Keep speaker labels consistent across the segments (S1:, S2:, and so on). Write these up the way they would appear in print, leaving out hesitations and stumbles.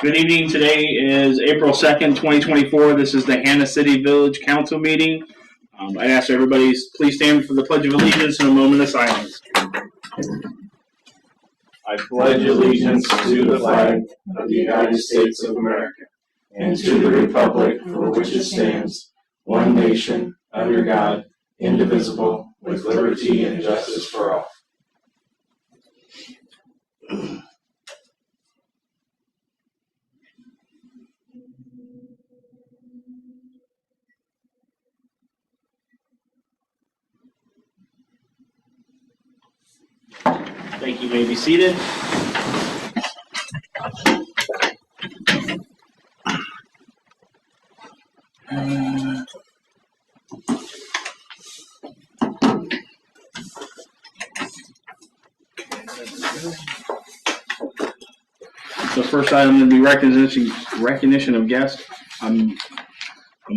S1: Good evening. Today is April 2nd, 2024. This is the Hannah City Village Council meeting. I'd ask everybody please stand for the Pledge of Allegiance and a moment of silence.
S2: I pledge allegiance to the flag of the United States of America and to the republic for which it stands, one nation, under God, indivisible, with liberty and justice for all.
S1: Thank you. You may be seated. The first item would be recognition of guests. I'm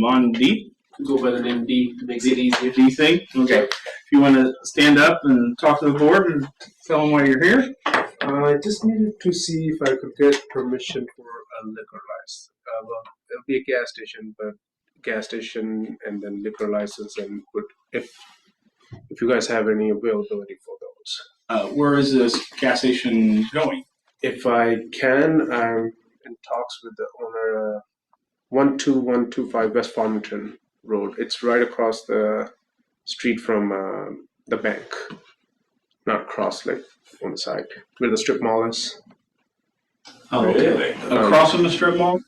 S1: on D.
S3: Go by the name D, makes it easier.
S1: D thing? Okay. If you want to stand up and talk to the board and tell them why you're here.
S3: I just needed to see if I could get permission for a liquor license. Well, it'll be a gas station, but gas station and then liquor license, and if you guys have any availability for those.
S1: Where is this gas station going?
S3: If I can, I'm in talks with the owner, 12125 West Farmington Road. It's right across the street from the bank, not across, like on the side where the strip mall is.
S1: Oh, okay. Across from the strip mall?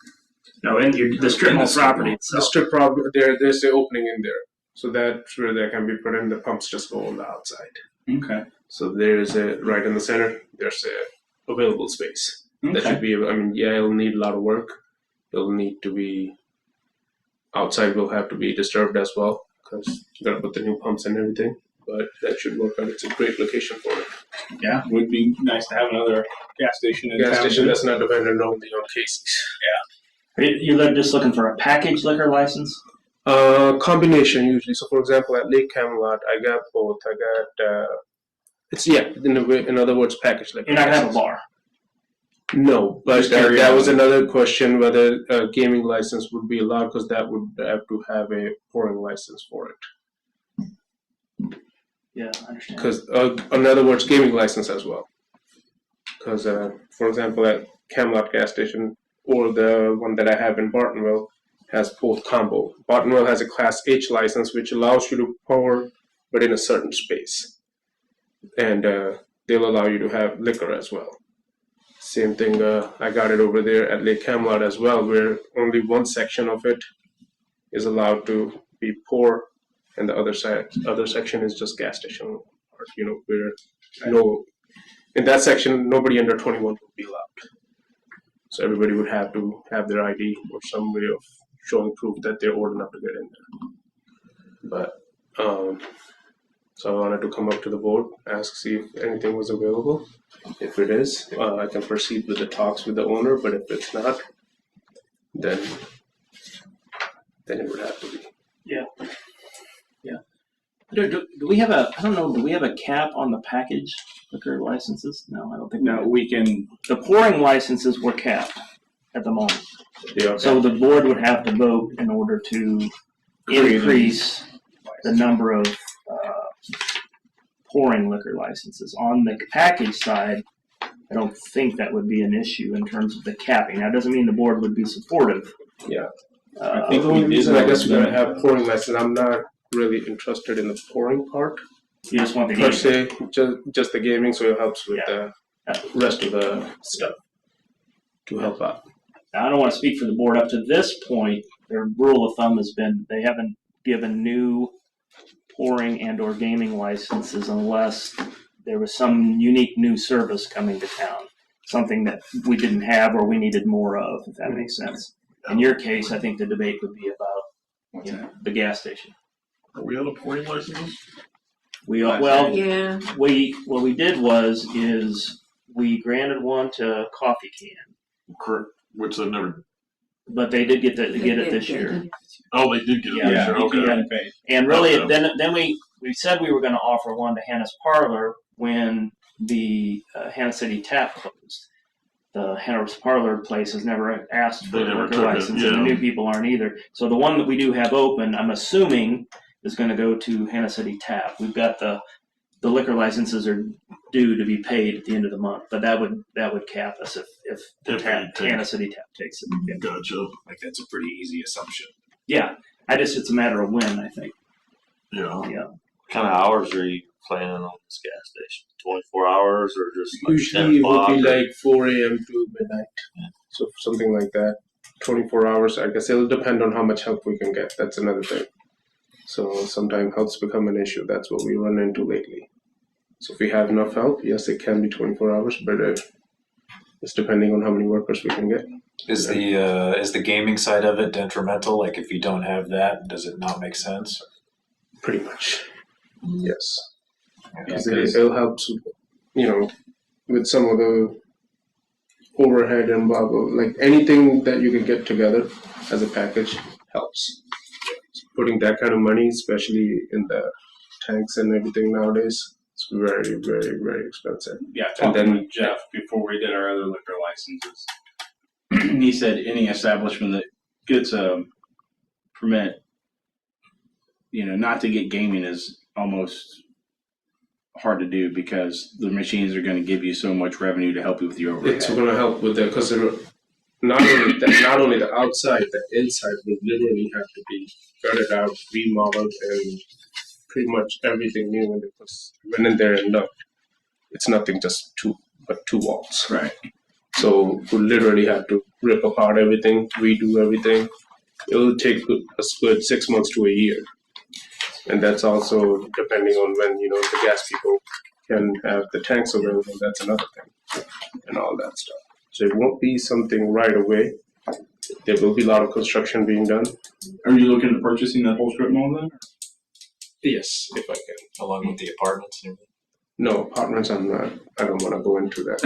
S4: No, in the strip mall property itself.
S3: The strip property, there's the opening in there, so that's where they can be put in. The pumps just go on the outside.
S1: Okay.
S3: So there's right in the center. There's a available space.
S1: Okay.
S3: That should be. I mean, yeah, it'll need a lot of work. It'll need to be outside. Will have to be disturbed as well because you gotta put the new pumps and everything. But that should work out. It's a great location for it.
S1: Yeah, it would be nice to have another gas station in
S3: Gas
S1: town.
S3: station that's not dependent only on Casey's.
S4: You're just looking for a package liquor license?
S3: Combination usually. So for example, at Lake Camelot, I got both. I got in other words, package liquor.
S4: You're not gonna have a bar.
S3: No, but
S1: Just carry
S3: that
S1: on.
S3: was another question whether a gaming license would be allowed because that would have to have a pouring license for it.
S4: Yeah, I understand.
S3: Because in other words, gaming license as well. Because for example, at Camelot gas station or the one that I have in Bartonville has both combo. Bartonville has a Class H license which allows you to pour, but in a certain space, and they'll allow you to have liquor as well. Same thing, I got it over there at Lake Camelot as well, where only one section of it is allowed to be pour, and the other section is just gas station, or where in that section nobody under 21 would be allowed. So everybody would have to have their ID or some way of showing proof that they're old enough to get in there. But so I wanted to come up to the board, see if anything was available. If it is, I can proceed with the talks with the owner. But if it's not, then it would have to be.
S4: Yeah. Do we have a? I don't know. Do we have a cap on the package liquor licenses? No, I don't think.
S1: No, we can.
S4: The pouring licenses were capped at the moment,
S3: Yeah.
S4: so the board would have to vote in order to increase the number of pouring liquor licenses. On the package side, I don't think that would be an issue in terms of the capping. That doesn't mean the board would be supportive.
S3: Yeah.
S1: I think
S3: The only
S1: we
S3: reason
S1: did
S3: I guess we're
S1: that.
S3: gonna have pouring license. I'm not really interested in the pouring part
S4: You just want the
S3: per
S4: game.
S3: se. Just the gaming, so it helps with
S4: Yeah.
S3: the rest of the stuff to help out.
S4: Now, I don't want to speak for the board. Up to this point, their rule of thumb has been they haven't given new pouring and or gaming licenses unless there was some unique new service coming to town, something that we didn't have or we needed more of, if that makes sense. In your case, I think the debate would be about the gas station.
S5: Are we out of pouring licenses?
S4: What
S6: Yeah.
S4: we did was we granted one to Coffee Can,
S5: Correct. Which I've never.
S4: but they did get it this year.
S5: Oh, they did get it.
S4: Yeah,
S5: this year.
S4: you
S5: Okay.
S4: can- And really, then we said we were going to offer one to Hannah's Parlor when the Hannah City tap closed. the Hanover's Parlor place has never asked for
S5: They
S4: a
S5: never
S4: liquor
S5: took it,
S4: license, and the
S5: yeah.
S4: new people aren't either. So the one that we do have open, I'm assuming, is going to go to Hannah City Tap. We've got the liquor licenses are due to be paid at the end of the month, but that would cap us if the
S5: If
S4: tap,
S5: they take
S4: Hannah City Tap takes it. Yeah.
S5: Gotcha.
S2: Like that's a pretty easy assumption.
S4: Yeah, it's a matter of when, I think.
S5: Yeah.
S4: Yeah.
S6: What kind of hours are you planning on this gas station? 24 hours or just like 10
S3: Usually it would
S6: o'clock?
S3: be
S6: or-
S3: like 4 a.m. to midnight. So something like that. 24 hours, I guess it'll depend on how much help we can get. That's another thing. So sometimes help's become an issue. That's what we run into lately. So if we have enough help, yes, it can be 24 hours, but it's depending on how many workers we can get.
S2: Is the gaming side of it detrimental? Like if you don't have that, does it not make sense?
S3: Pretty much, yes.
S1: Yeah,
S3: Because
S1: 'cause-
S3: it'll help, with some of the overhead and blah blah. Like anything that you can get together as a package helps. So putting that kind of money, especially in the tanks and everything nowadays, it's very, very, very expensive.
S1: Yeah,
S3: And
S1: talking
S3: then-
S1: with Jeff before we did our other liquor licenses, he said any establishment that gets a permit, not to get gaming is almost hard to do because the machines are going to give you so much revenue to help you with your overhead.
S3: It's going to help with that because not only the outside, the inside will literally have to be gutted out, remodeled, and pretty much everything new when they went in there and looked. It's nothing just two walls.
S1: Right.
S3: So we literally have to rip apart everything, redo everything. It will take us good 6 months to a year. And that's also depending on when, the gas people can have the tanks available. That's another thing. And all that stuff. So it won't be something right away. There will be a lot of construction being done.
S1: Are you looking at purchasing that whole strip mall then?
S3: Yes, if I can.
S2: Along with the apartments and everything?
S3: No, apartments, I don't want to go into that.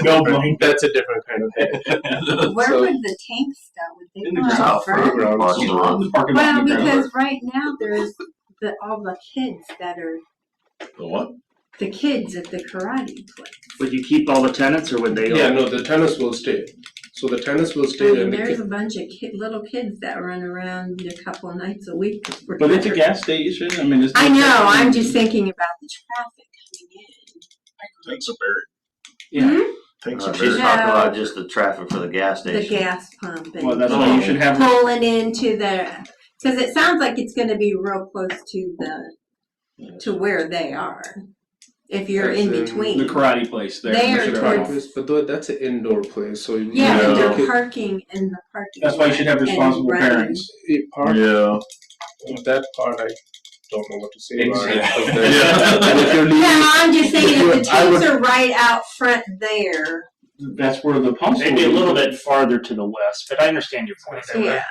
S1: No,
S3: that's a different kind of head.
S7: Where
S3: So-
S7: would the tanks go? Would they
S1: In the
S7: go
S1: ground.
S7: out front?
S3: Fairgrounds.
S6: Parking lot.
S1: The parking lot
S7: Well,
S1: in the ground.
S7: because right now there's all the kids that are
S5: The what?
S7: the kids at the karate place.
S4: Would you keep all the tenants, or would they?
S3: Yeah, no, the tennis will stay. So the tennis will
S7: I
S3: stay
S7: mean,
S3: and
S7: there's a bunch of little kids that run around a couple nights a week.
S1: But it's a gas station. I mean, it's.
S7: I know. I'm just thinking about the traffic coming in.
S5: Tanks are buried.
S1: Yeah.
S5: Tanks are
S6: She's
S5: buried.
S6: talking
S7: No.
S6: about just the traffic for the gas
S7: The
S6: station.
S7: gas pump and
S1: Well, that's why you should have.
S7: pulling into because it sounds like it's going to be real close to where they are. If you're in
S3: That's in
S7: between.
S1: The karate place there.
S7: They
S1: They
S7: are
S1: should have
S7: towards-
S1: one.
S3: place, but that's an indoor place. So
S7: Yeah, and
S5: Yeah.
S7: they're parking in the parking.
S1: That's why you should have
S7: lot and
S1: responsible
S7: running.
S1: parents.
S3: Part
S5: Yeah.
S3: that part I don't know what to say about it.
S1: Exactly.
S3: But and if you're leaving,
S7: No, I'm just saying if the
S3: I would-
S7: tanks are right out front there.
S1: That's where the pumps.
S4: Maybe a
S1: will be.
S4: little bit farther to the west, but I understand your point.
S7: Yeah.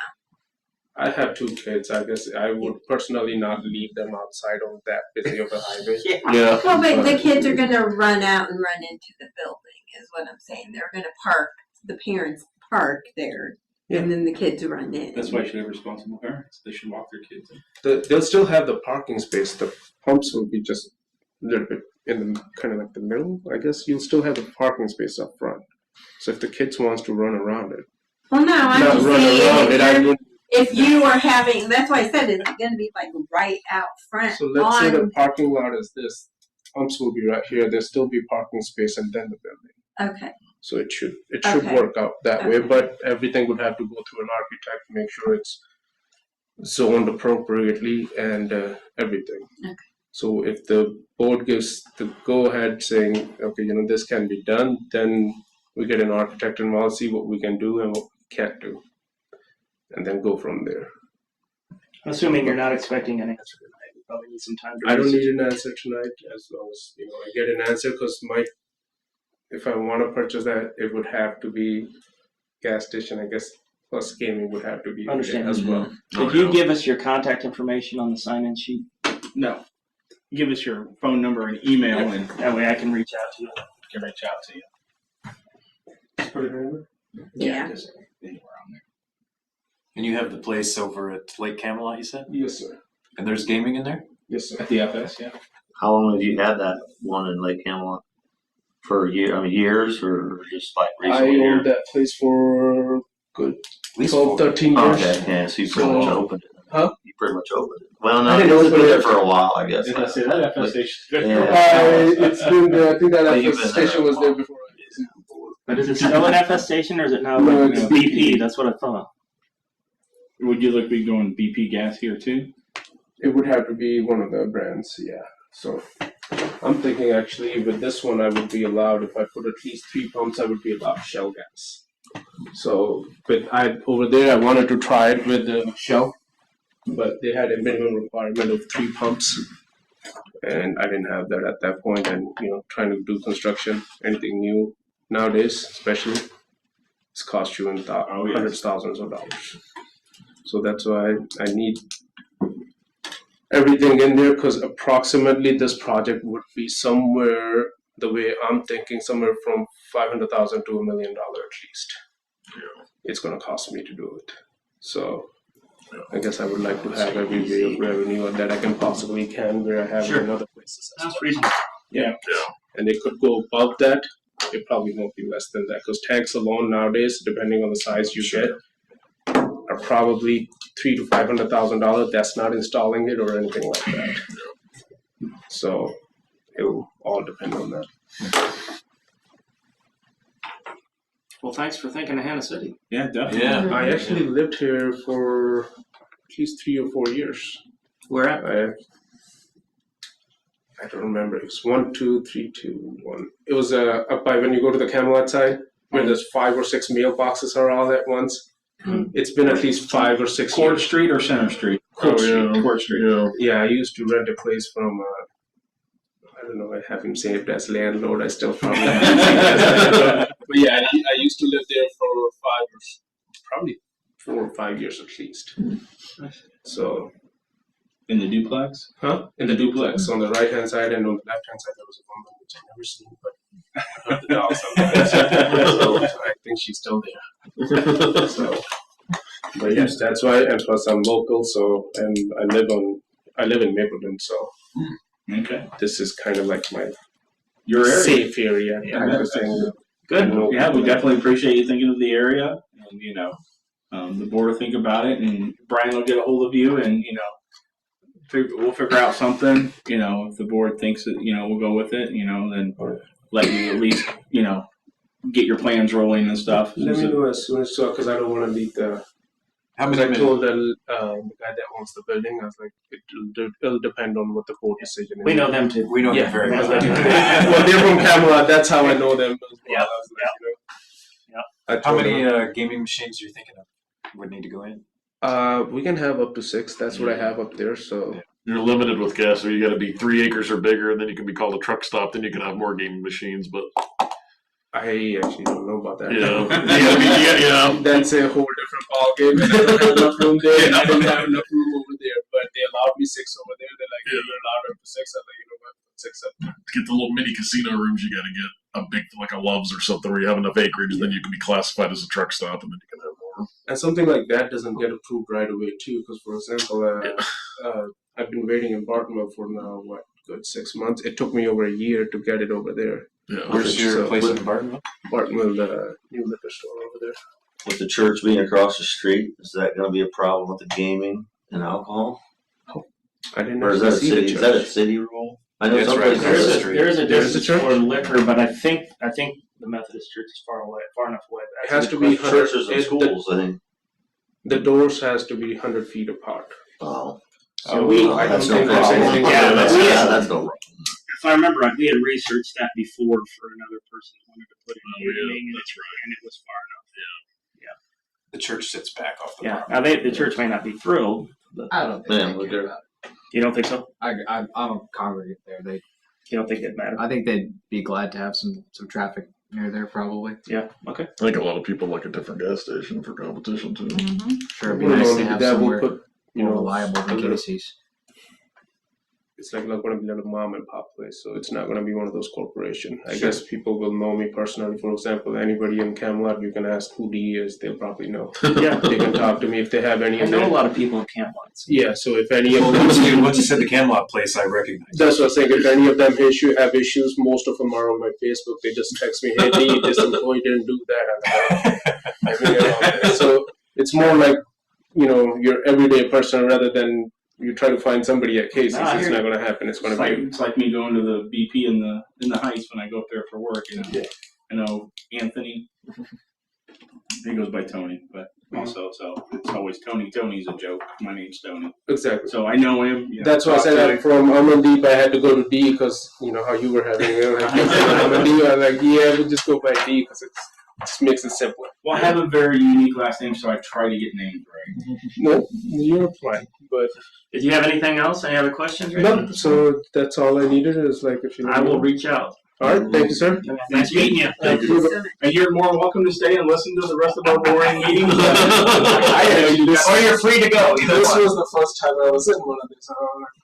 S3: I have 2 kids. I guess I would personally not leave them outside on that busy of a highway.
S5: Yeah.
S7: Well, but the kids are gonna run out and run into the building, is what I'm saying. They're gonna park, the parents park there, and then the kids run in.
S1: That's why you should have responsible parents. They should walk their kids in.
S3: They'll still have the parking space. The pumps will be just a little bit in the kind of like the middle. I guess you'll still have the parking space up front. So if the kids wants to run around it,
S7: Well, no, I'm
S3: not
S7: just
S3: run
S7: saying
S3: around it. I
S7: if,
S3: wouldn't.
S7: if you are having, that's why I said it's gonna be like right out front
S3: So let's say the
S7: on.
S3: parking lot is this. Pumps will be right here. There'll still be parking space and then the building.
S7: Okay,
S3: So it should
S7: Okay.
S3: work out that way,
S7: Okay.
S3: but everything would have to go through an architect to make sure it's zoned appropriately and everything.
S7: Okay.
S3: So if the board gives the go ahead saying, okay, this can be done, then we get an architect involved, see what we can do and what we can't do, and then go from there.
S4: Assuming you're not expecting an answer tonight, we probably need some time to
S3: I don't
S4: research.
S3: need an answer tonight as long as I get an answer because if I want to purchase that, it would have to be gas station, I guess, plus gaming would have to be in there
S4: Understand.
S3: as well.
S4: Did you give us your contact information on the sign-in sheet?
S1: No. Give us your phone number and email and
S4: That way I can reach out to you.
S1: we can reach out to you.
S3: Put it in there.
S7: yeah.
S1: Just anywhere on there.
S2: And you have the place over at Lake Camelot, you said?
S3: Yes, sir.
S2: And there's gaming in there?
S3: Yes, sir.
S1: At the FS, yeah.
S6: How long have you had that one in Lake Camelot? For years or just like
S3: I
S6: recently?
S3: owned that place for good
S2: At least
S3: 12, 13 years.
S6: Okay, yeah, so you pretty much opened it.
S3: Huh?
S6: You pretty much opened it. Well, no,
S3: I didn't
S6: it's
S3: open
S6: been there
S3: it.
S6: for a while, I guess.
S1: As I say, that FSH.
S6: Yeah.
S3: It's been there. I think that
S6: Well, you've been
S3: station
S6: there.
S3: was there before.
S4: But is it still an FS station or is it now
S3: No,
S4: like
S3: it's
S4: BP? That's what I thought.
S1: Would you look to be going BP gas here too?
S3: It would have to be one of the brands, yeah. So I'm thinking actually with this one I would be allowed, if I put at least 3 pumps, I would be allowed Shell gas. So, but over there I wanted to try it with Shell, but they had a minimum requirement of 3 pumps, and I didn't have that at that point. And trying to do construction, anything new nowadays, especially, it's cost you in hundreds, thousands of dollars. So that's why I need everything in there, because approximately this project would be somewhere, the way I'm thinking, somewhere from $500,000 to $1 million at least.
S5: Yeah.
S3: It's going to cost me to do it. So I guess I would like to have every way of revenue that I possibly can, where I have in other places.
S4: That's reasonable.
S3: Yeah. And it could go above that. It probably won't be less than that, because tanks alone nowadays, depending on the size you get, are probably $300,000 to $500,000. That's not installing it or anything like that. So it will all depend on that.
S4: Well, thanks for thinking of Hannah City.
S1: Yeah, definitely.
S5: Yeah.
S3: I actually lived here for at least 3 or 4 years.
S4: Where at?
S3: I don't remember. It was 1, 2, 3, 2, 1. It was up by when you go to the Camelot side, where there's 5 or 6 mailboxes are all at once. It's been at least 5 or 6
S1: Court
S3: years.
S1: Street or Center Street?
S3: Court Street.
S1: Court Street.
S5: Yeah.
S3: Yeah, I used to rent a place from, I don't know, I have him saved as landlord. I still probably have him saved as landlord. But yeah, I used to live there for probably 4 or 5 years at least. So,
S1: In the duplex?
S3: in the duplex on the right hand side, and on the left hand side there was a woman which I've never seen, but I heard the dog sometimes. So I think she's still there. So, but yes, that's why. And plus I'm local, so and I live in Mapleton, so
S1: Okay.
S3: this is kind of like my
S1: Your area.
S3: safe area.
S1: Yeah,
S3: kind of thing.
S1: Good.
S3: No.
S1: Yeah, we definitely appreciate you thinking of the area, and the board will think about it, and Brian will get a hold of you, and we'll figure out something. If the board thinks that we'll go with it, then let you at least get your plans rolling and stuff.
S3: Let me know as soon as because I don't want to leave the.
S2: How
S3: I
S2: many?
S3: told the guy that owns the building, I was like, it'll depend on what the board decision is.
S4: We know them too.
S2: We know
S3: Yeah,
S2: them very
S3: I was
S2: well.
S3: like, well, they're from Camelot. That's how I know them. As well.
S4: Yeah,
S3: I was like, I
S2: How
S3: told
S2: many
S3: them,
S2: gaming machines are you thinking of would need to go in?
S3: we can have up to 6. That's what I have up there. So
S5: You're limited with gas, so you got to be 3 acres or bigger, and then you can be called a truck stop. Then you can have more gaming machines. But
S3: I actually don't know about that.
S5: That's
S3: That's a whole different ballgame. I don't have enough room there, and I didn't have enough room over there. But they allowed me 6 over there. They're like, you're allowed up to 6. I'm like, what? 6 up there.
S5: to get the little mini casino rooms. You got to get a big like a Love's or something where you have enough acreage, and then you can be classified as a truck stop, and then you can have more.
S3: And something like that doesn't get approved right away too, because for example, I've been waiting in Bartonville for now good 6 months. It took me over a year to get it over there.
S5: Yeah.
S2: Where's your
S3: So-
S2: place in Bartonville?
S3: Bartonville, the new liquor store over there.
S6: With the church being across the street, is that going to be a problem with the gaming and alcohol?
S3: I didn't
S6: Or is that a
S3: actually see
S6: city?
S3: the
S6: Is that a
S3: church.
S6: city rule? I know
S2: That's
S6: some
S2: right.
S6: places
S4: There is
S6: are-
S4: a
S2: Street.
S4: there is a
S3: There's a
S4: distance
S3: church?
S4: for liquor, but I think the Methodist Church is far enough away.
S3: It has to be
S6: churches and
S3: 100
S6: schools. I think.
S3: The doors has to be 100 feet apart.
S6: Oh,
S3: So
S6: I
S3: don't
S6: that's no
S3: think there's
S6: problem.
S3: anything.
S4: Yeah,
S6: that's,
S4: we-
S6: that's no problem.
S4: If I remember right, we had researched that before for another person who wanted to put it in
S5: yeah,
S4: gaming,
S5: that's right.
S4: and it was far enough.
S2: The church sits back off the
S4: Yeah,
S2: property.
S4: now the church may not be thrilled, but
S8: I don't think
S6: Yeah,
S8: they
S6: but
S8: care
S6: they're-
S8: about it.
S4: you don't think so?
S8: I don't congregate there.
S4: You don't think it matters?
S8: I think they'd be glad to have some traffic near there probably.
S4: Yeah. Okay.
S5: I think a lot of people like a different gas station for competition too.
S8: Sure, it'd be
S3: Not
S8: nice
S3: only
S8: to have
S3: that, we'll
S8: somewhere
S3: put
S8: more reliable than
S3: other-
S8: Casey's.
S3: it's like not going to be like a mom and pop place, so it's not going to be one of those corporations. I guess people will know me personally. For example, anybody in Camelot, you can ask who D is, they'll probably know.
S4: Yeah,
S3: They can talk to me if they have any
S4: I
S3: of
S4: know a
S3: them.
S4: lot of people in Camelot.
S3: Yeah, so if any of
S2: Well,
S3: them,
S2: once you said the Camelot place, I recognize.
S3: that's what I'm saying. If any of them have issues, most of them are on my Facebook. They just text me, "Hey, D, this employee didn't do that." So it's more like, you know, your everyday person rather than you try to find somebody at Casey's.
S4: No, I
S3: It's
S4: hear
S3: not going to happen. It's going to be.
S1: It's like me going to the BP in the Heights when I go up there for work. You know, I know Anthony. He goes by Tony, but also so it's always Tony. Tony's a joke. My name's Tony,
S3: Exactly.
S1: so I know him. You know,
S3: That's why I said that from Amandeep I had to go to D because you know how you were having it. Like, Amandeep, I'm like, yeah, we'll just go by D because it just makes it simpler.
S1: Well, I have a very unique last name, so I try to get named right.
S3: No, you're fine. But
S4: Did you have anything else? Any other questions?
S3: no, so that's all I needed is like if you.
S4: I will reach out.
S3: All right, thank you, sir.
S4: Nice meeting you.
S3: Thank you.
S1: And you're more welcome to stay and listen to the rest of our boring meetings.
S2: Or you're free to go.
S3: This was the first time I was in one of these. I was like,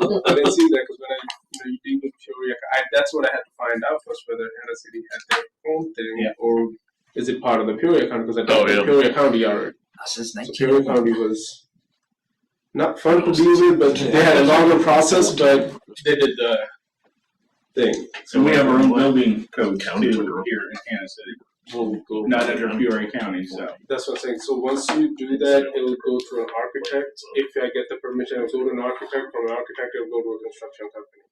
S3: huh. I didn't see that because when you deal with Peoria, that's what I had to find out first whether Hannah City had their own thing or is it part of the Peoria County? Because I thought Peoria County already. So Peoria County was not fun to deal with, but they had a longer process, but they did the thing.
S1: So we have our own building code
S5: County
S1: too
S5: tour.
S1: here in Kansas City,
S3: We'll go.
S1: not under Peoria County. So
S3: That's what I'm saying. So once you do that, it will go through an architect. If I get the permission, it will go to an architect. From an architect, it will go to a construction company.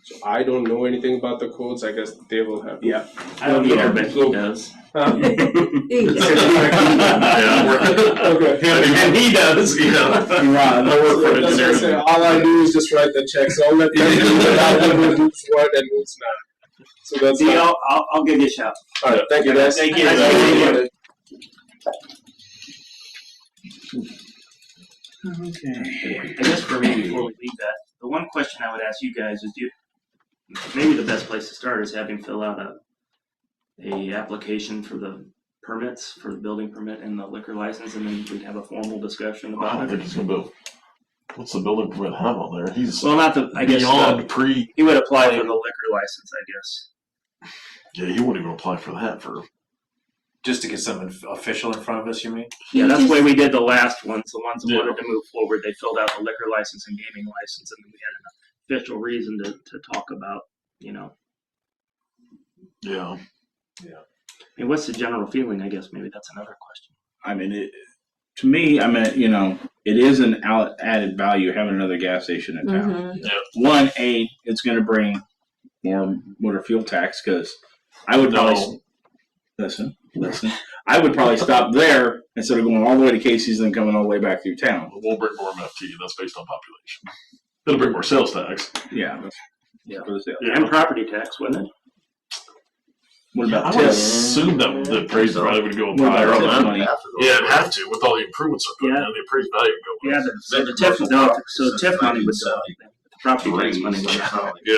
S3: So I don't know anything about the codes. I guess they will have.
S1: yeah,
S4: I don't either, but he does.
S3: Huh? Okay.
S4: And he does, you know.
S1: I work for
S3: That's what I say. All I do is just write the checks. I'll let them do that. Who's what and who's not. So that's
S4: Deal. I'll give you a shout.
S3: all right. Thank you, guys.
S4: Thank you.
S3: Thank
S4: Okay. I guess for me, before we leave that, the one question I would ask you guys is, maybe the best place to start is having fill out a application for the permits, for the building permit and the liquor license, and then we'd have a formal discussion
S5: I
S4: about
S5: don't
S4: it.
S5: think he's gonna go. What's the building permit have on there? He's
S4: Well, not the, I guess,
S5: beyond pre.
S4: he would apply for the liquor license, I guess.
S5: Yeah, he wouldn't even apply for that for.
S2: Just to get something official in front of us, you mean?
S4: Yeah, that's the way we did the last ones. The ones that
S5: Yeah.
S4: wanted to move forward, they filled out the liquor license and gaming license, and then we had an official reason to talk about, you know.
S5: Yeah.
S4: I mean, what's the general feeling? I guess maybe that's another question.
S1: I mean, to me, I mean, you know, it is an added value having another gas station in town. One, it's going to bring more motor fuel tax because I would probably listen. I would probably stop there instead of going all the way to Casey's and then coming all the way back through town.
S5: We'll bring more MFT. That's based on population. It'll bring more sales tax.
S1: Yeah, for the sale.
S4: And property tax, wouldn't it?
S1: What
S5: I
S1: about
S5: would
S1: tips?
S5: assume that the appraised value would go up
S1: What
S5: higher
S1: about
S5: on
S1: tip
S5: that.
S1: money?
S5: Yeah, it'd have to with all the improvements they're putting
S4: Yeah.
S5: in. The appraised value would go
S4: Yeah,
S5: up.
S4: so the TIF would go up, so TIF money would go up. The property tax money would go up.
S5: Yeah.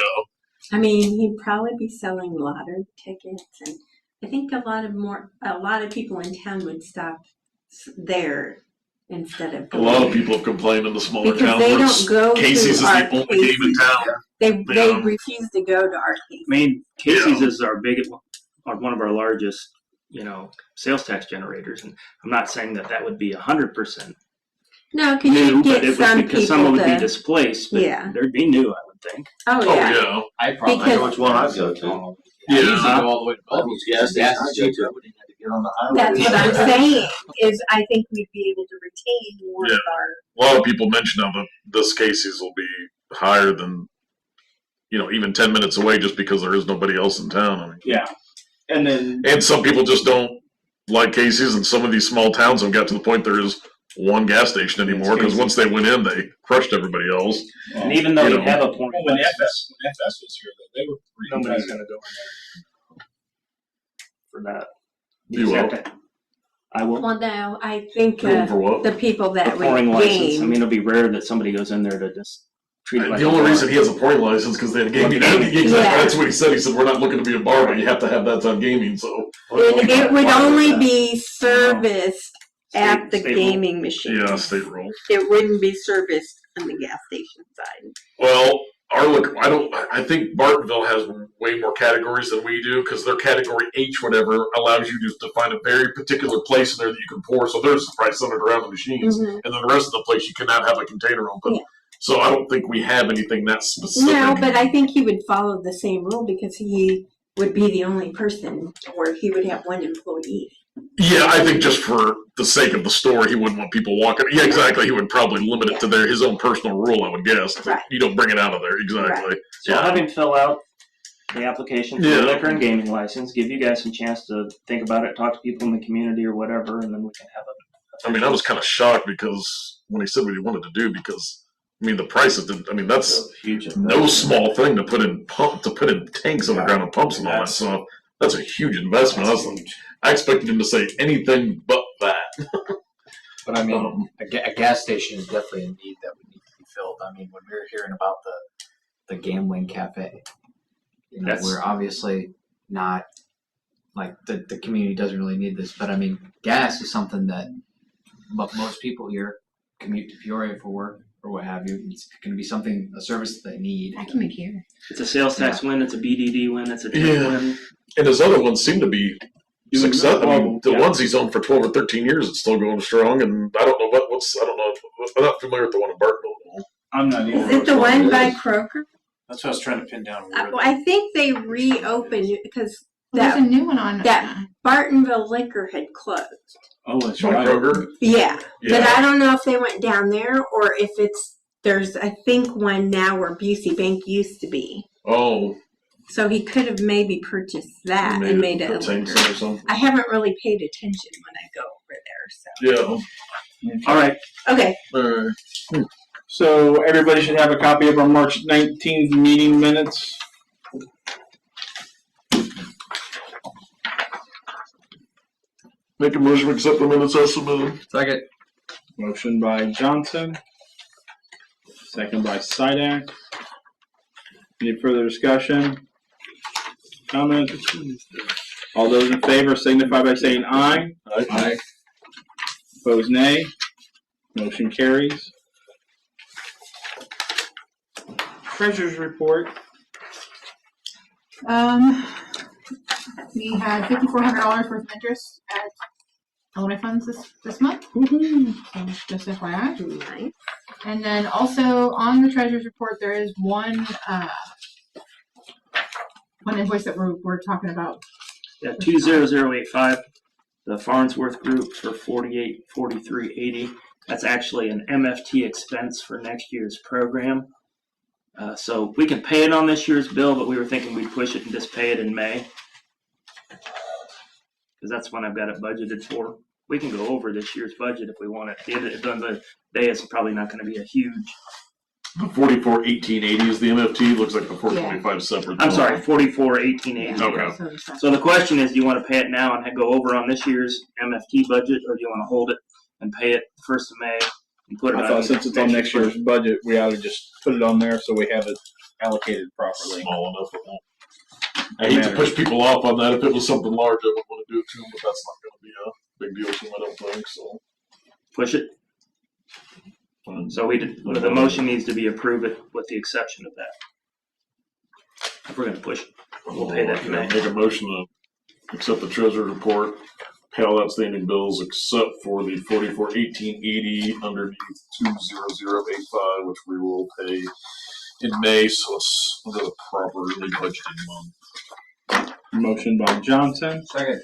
S7: I mean, he'd probably be selling lottery tickets, and I think a lot of people in town would stop there instead of
S5: A lot of people have complained in the smaller
S7: because
S5: towns.
S7: they
S5: where
S7: don't go
S5: Casey's is
S7: to our
S5: the only game in
S7: Casey's.
S5: town.
S7: They
S5: Yeah.
S7: refuse to go to our Casey's.
S4: I mean, Casey's is our biggest, one of our largest, you know, sales tax generators, and I'm not saying that would be 100%
S7: No, because
S4: new,
S7: you
S4: but
S7: get
S4: it was
S7: some
S4: because
S7: people
S4: someone would be
S7: to.
S4: displaced. But
S7: Yeah.
S4: there'd be new, I would think.
S7: Oh
S5: Oh
S7: yeah.
S5: yeah.
S8: I probably
S7: Because-
S6: I know which one I'd go to.
S8: I usually
S5: Yeah.
S8: go all the way to Bellevue.
S6: Gas stations I go to, I wouldn't have to get on the highway.
S7: That's what I'm saying. Is I think we'd be able to retain more
S5: Yeah.
S7: of our.
S5: A lot of people mention how this Casey's will be higher than, even 10 minutes away just because there is nobody else in town. I mean,
S1: Yeah, and then
S5: and some people just don't like Casey's, and some of these small towns have got to the point there is one gas station anymore because once they went in, they crushed everybody else.
S4: And even though
S5: You
S4: you
S5: know.
S4: have a point,
S1: when FS was here, though, they were pretty
S4: nobody's
S1: competitive.
S4: going to go in there for that.
S5: You will.
S4: I will.
S7: Well, no, I think
S5: For what?
S7: the people
S4: The
S7: that
S4: pouring
S7: would
S4: license. I
S7: game.
S4: mean, it'll be rare that somebody goes in there to just treat it like
S5: The
S4: a
S5: only
S4: bar.
S5: reason he has a pouring license because they had gaming. Exactly.
S7: Yeah.
S5: That's what he said. He said, we're not looking to be a bar, but you have to have that on gaming. So
S7: It would only be serviced at the
S4: State rule.
S7: gaming machine.
S5: yeah, state rule.
S7: It wouldn't be serviced on the gas station side.
S5: Well, I think Bartonville has way more categories than we do because their category H, whatever, allows you just to find a very particular place in there that you can pour. So there's probably centered around the machines,
S7: Mhm.
S5: and then the rest of the place you cannot have a container open.
S7: Yeah.
S5: So I don't think we have anything that specific.
S7: No, but I think he would follow the same rule because he would be the only person, or he would have one employee.
S5: Yeah, I think just for the sake of the store, he wouldn't want people walking. Yeah, exactly. He would probably limit it to his own personal rule, I would guess.
S7: Right.
S5: You don't bring it out of there. Exactly.
S4: So I'll have him fill out the application for
S5: Yeah.
S4: the liquor and gaming license, give you guys some chance to think about it, talk to people in the community or whatever, and then we can have a.
S5: I mean, I was kind of shocked because when he said what he wanted to do, because I mean, the price of that's
S6: Huge.
S5: no small thing to put in tanks on the ground and pumps and all that stuff. That's a huge investment. I expected him to say anything but that.
S8: But I mean, a gas station is definitely a need that would need to be filled. I mean, when we were hearing about the gambling cafe, we're obviously not like the community doesn't really need this, but I mean, gas is something that most people here commute to Peoria for work or what have you. It's going to be a service that they need.
S7: I can make here.
S4: It's a sales tax win, it's a BDD win, it's a tip win.
S5: And his other ones seem to be successful. I mean, the
S4: Yeah.
S5: ones he's owned for 12 or 13 years, it's still going strong. And I don't know I don't know. I'm not familiar with the one in Bartonville.
S1: I'm not
S7: Is
S1: even.
S7: it the one by Kroger?
S2: That's what I was trying to pin down.
S7: I think they reopened it because
S9: There's a
S7: that
S9: new one on
S7: that Bartonville Liquor had closed.
S1: Oh, that's
S5: John
S1: right.
S5: Kroger?
S7: Yeah,
S5: Yeah.
S7: but I don't know if they went down there or if there's I think one now where Busey Bank used to be.
S5: Oh.
S7: So he could have maybe purchased that and made it a
S5: tanks
S7: liquor.
S5: or something.
S7: I haven't really paid attention when I go over there.
S5: Yeah.
S4: All right,
S7: Okay.
S1: So everybody should have a copy of our March 19th meeting minutes.
S5: Make a motion to accept the minutes as submitted.
S8: Second.
S1: Motion by Johnson, second by Sidak. Any further discussion? Comments? All those in favor signify by saying aye.
S8: Aye.
S1: Opposed, nay. Motion carries. Treasurer's report.
S9: We had $5,400 worth of interest at all my funds this month. So just FYI.
S7: Nice.
S9: And then also on the treasurer's report, there is one invoice that we're talking about.
S4: yeah, 20085, the Farnsworth Group for $48.43.80. That's actually an MFT expense for next year's program. So we can pay it on this year's bill, but we were thinking we'd push it and just pay it in May. Because that's when I've got it budgeted for. We can go over this year's budget if we want it. At the end of the day, it's probably not going to be a huge.
S5: The 441880 is the MFT. Looks like the 425 separate.
S4: I'm sorry, 441880.
S5: Okay.
S4: So the question is, do you want to pay it now and go over on this year's MFT budget, or do you want to hold it and pay it the 1st of May and put it
S1: I
S4: on
S1: thought since it's on next year's
S4: budget?
S1: budget, we ought to just put it on there so we have it allocated properly.
S5: Small enough. It won't. I hate to push people off on that. If it was something large, I would want to do it to them, but that's not going to be a big deal to them, I don't think. So.
S4: Push it. So the motion needs to be approved with the exception of that. If we're going to push it, we'll pay that in May.
S5: Make a motion to accept the treasurer's report, pay all outstanding bills except for the 441880 underneath 20085, which we will pay in May, so it's under the properly budgeted month.
S1: Motion by Johnson,
S8: Second.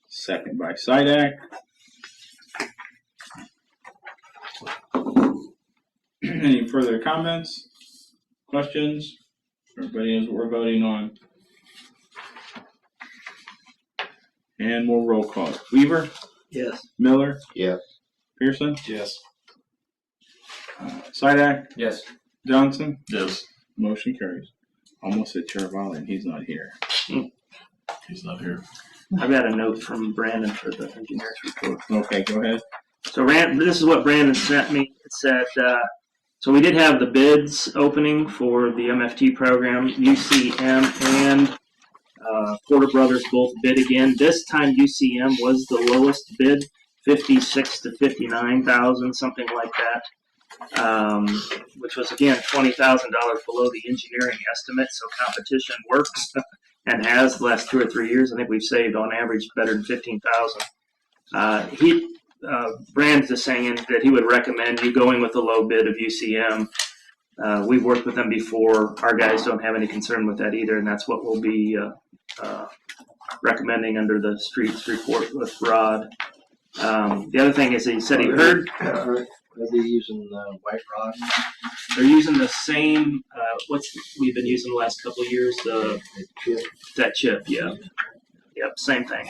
S1: second by Sidak. Any further comments, questions? Everybody knows what we're voting on. And we'll roll call. Weaver,
S4: Yes.
S1: Miller,
S6: Yeah.
S1: Pearson,
S2: Yes.
S1: Sidak,
S8: Yes.
S1: Johnson.
S5: Yes,
S1: Motion carries. Almost said Charavalli, and he's not here.
S5: he's not here.
S4: I've got a note from Brandon for the engineer's report.
S1: Okay, go ahead.
S4: So this is what Brandon sent me. It said, so we did have the bids opening for the MFT program. UCM and Porter Brothers both bid again. This time UCM was the lowest bid, 56 to 59,000, something like that. which was again $20,000 below the engineering estimate. So competition works and has the last 2 or 3 years. I think we've saved on average better than $15,000. Brand is saying that he would recommend you going with the low bid of UCM. We've worked with them before. Our guys don't have any concern with that either, and that's what we'll be recommending under the streets report with Rod. The other thing is he said he heard.
S10: Are they using white rod?
S4: They're using the same, we've been using the last couple of years, that chip, yeah. Yep, same thing.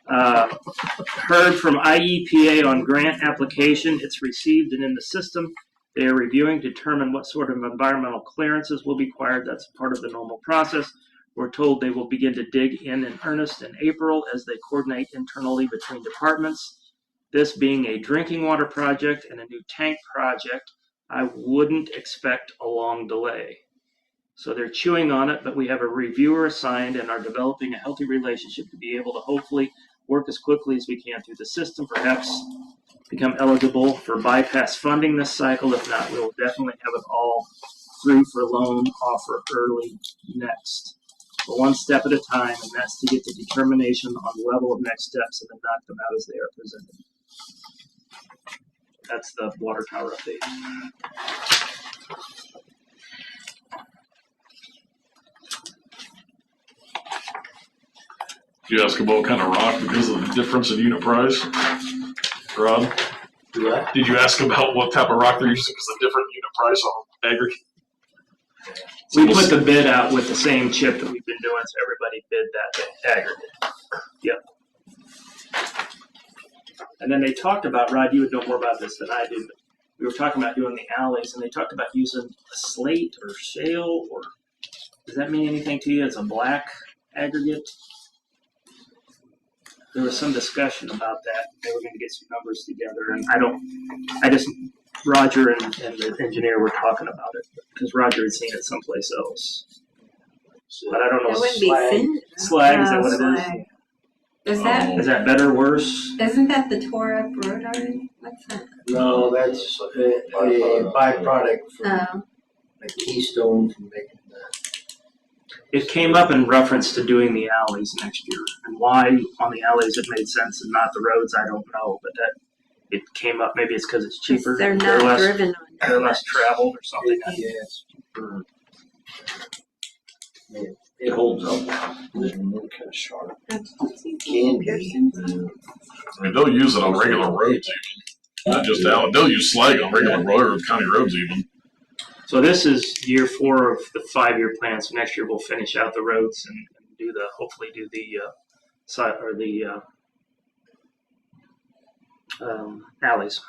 S4: Heard from IEPA on grant application. It's received and in the system. They are reviewing to determine what sort of environmental clearances will be required. That's part of the normal process. We're told they will begin to dig in earnest in April as they coordinate internally between departments. This being a drinking water project and a new tank project, I wouldn't expect a long delay. So they're chewing on it, but we have a reviewer assigned and are developing a healthy relationship to be able to hopefully work as quickly as we can through the system, perhaps become eligible for bypass funding this cycle. If not, we will definitely have it all through for loan offer early next. But one step at a time, and that's to get the determination on the level of next steps and then knock them out as they are presented. That's the water tower update.
S5: Did you ask about what kind of rock because of the difference in unit price, Rob? Did you ask about what type of rock they're using because of the different unit price on aggregate?
S4: We put the bid out with the same chip that we've been doing, so everybody bid that aggregate. Yep. And then they talked about, Rod, you would know more about this than I do, but we were talking about doing the alleys, and they talked about using a slate or shale, or does that mean anything to you? It's a black aggregate. There was some discussion about that. They were going to get some numbers together, and Roger and the engineer were talking about it because Roger had seen it someplace else. But I don't know.
S7: It wouldn't be thin.
S4: Slag, is that what it is? Is that better or worse?
S7: Isn't that the tore up road already? What's that?
S10: No, that's a byproduct from a keystone from making that.
S4: It came up in reference to doing the alleys next year, and why on the alleys it made sense and not the roads, I don't know. But that it came up. Maybe it's because it's cheaper.
S7: They're not
S4: less,
S7: driven on.
S4: They're less traveled or something.
S10: Yes. It holds up. This one kind of sharp. Can be.
S5: I mean, they'll use it on regular roads even. Not just out. They'll use slag on regular roads, county roads even.
S4: So this is year 4 of the 5-year plan. So next year we'll finish out the roads and hopefully do the alleys.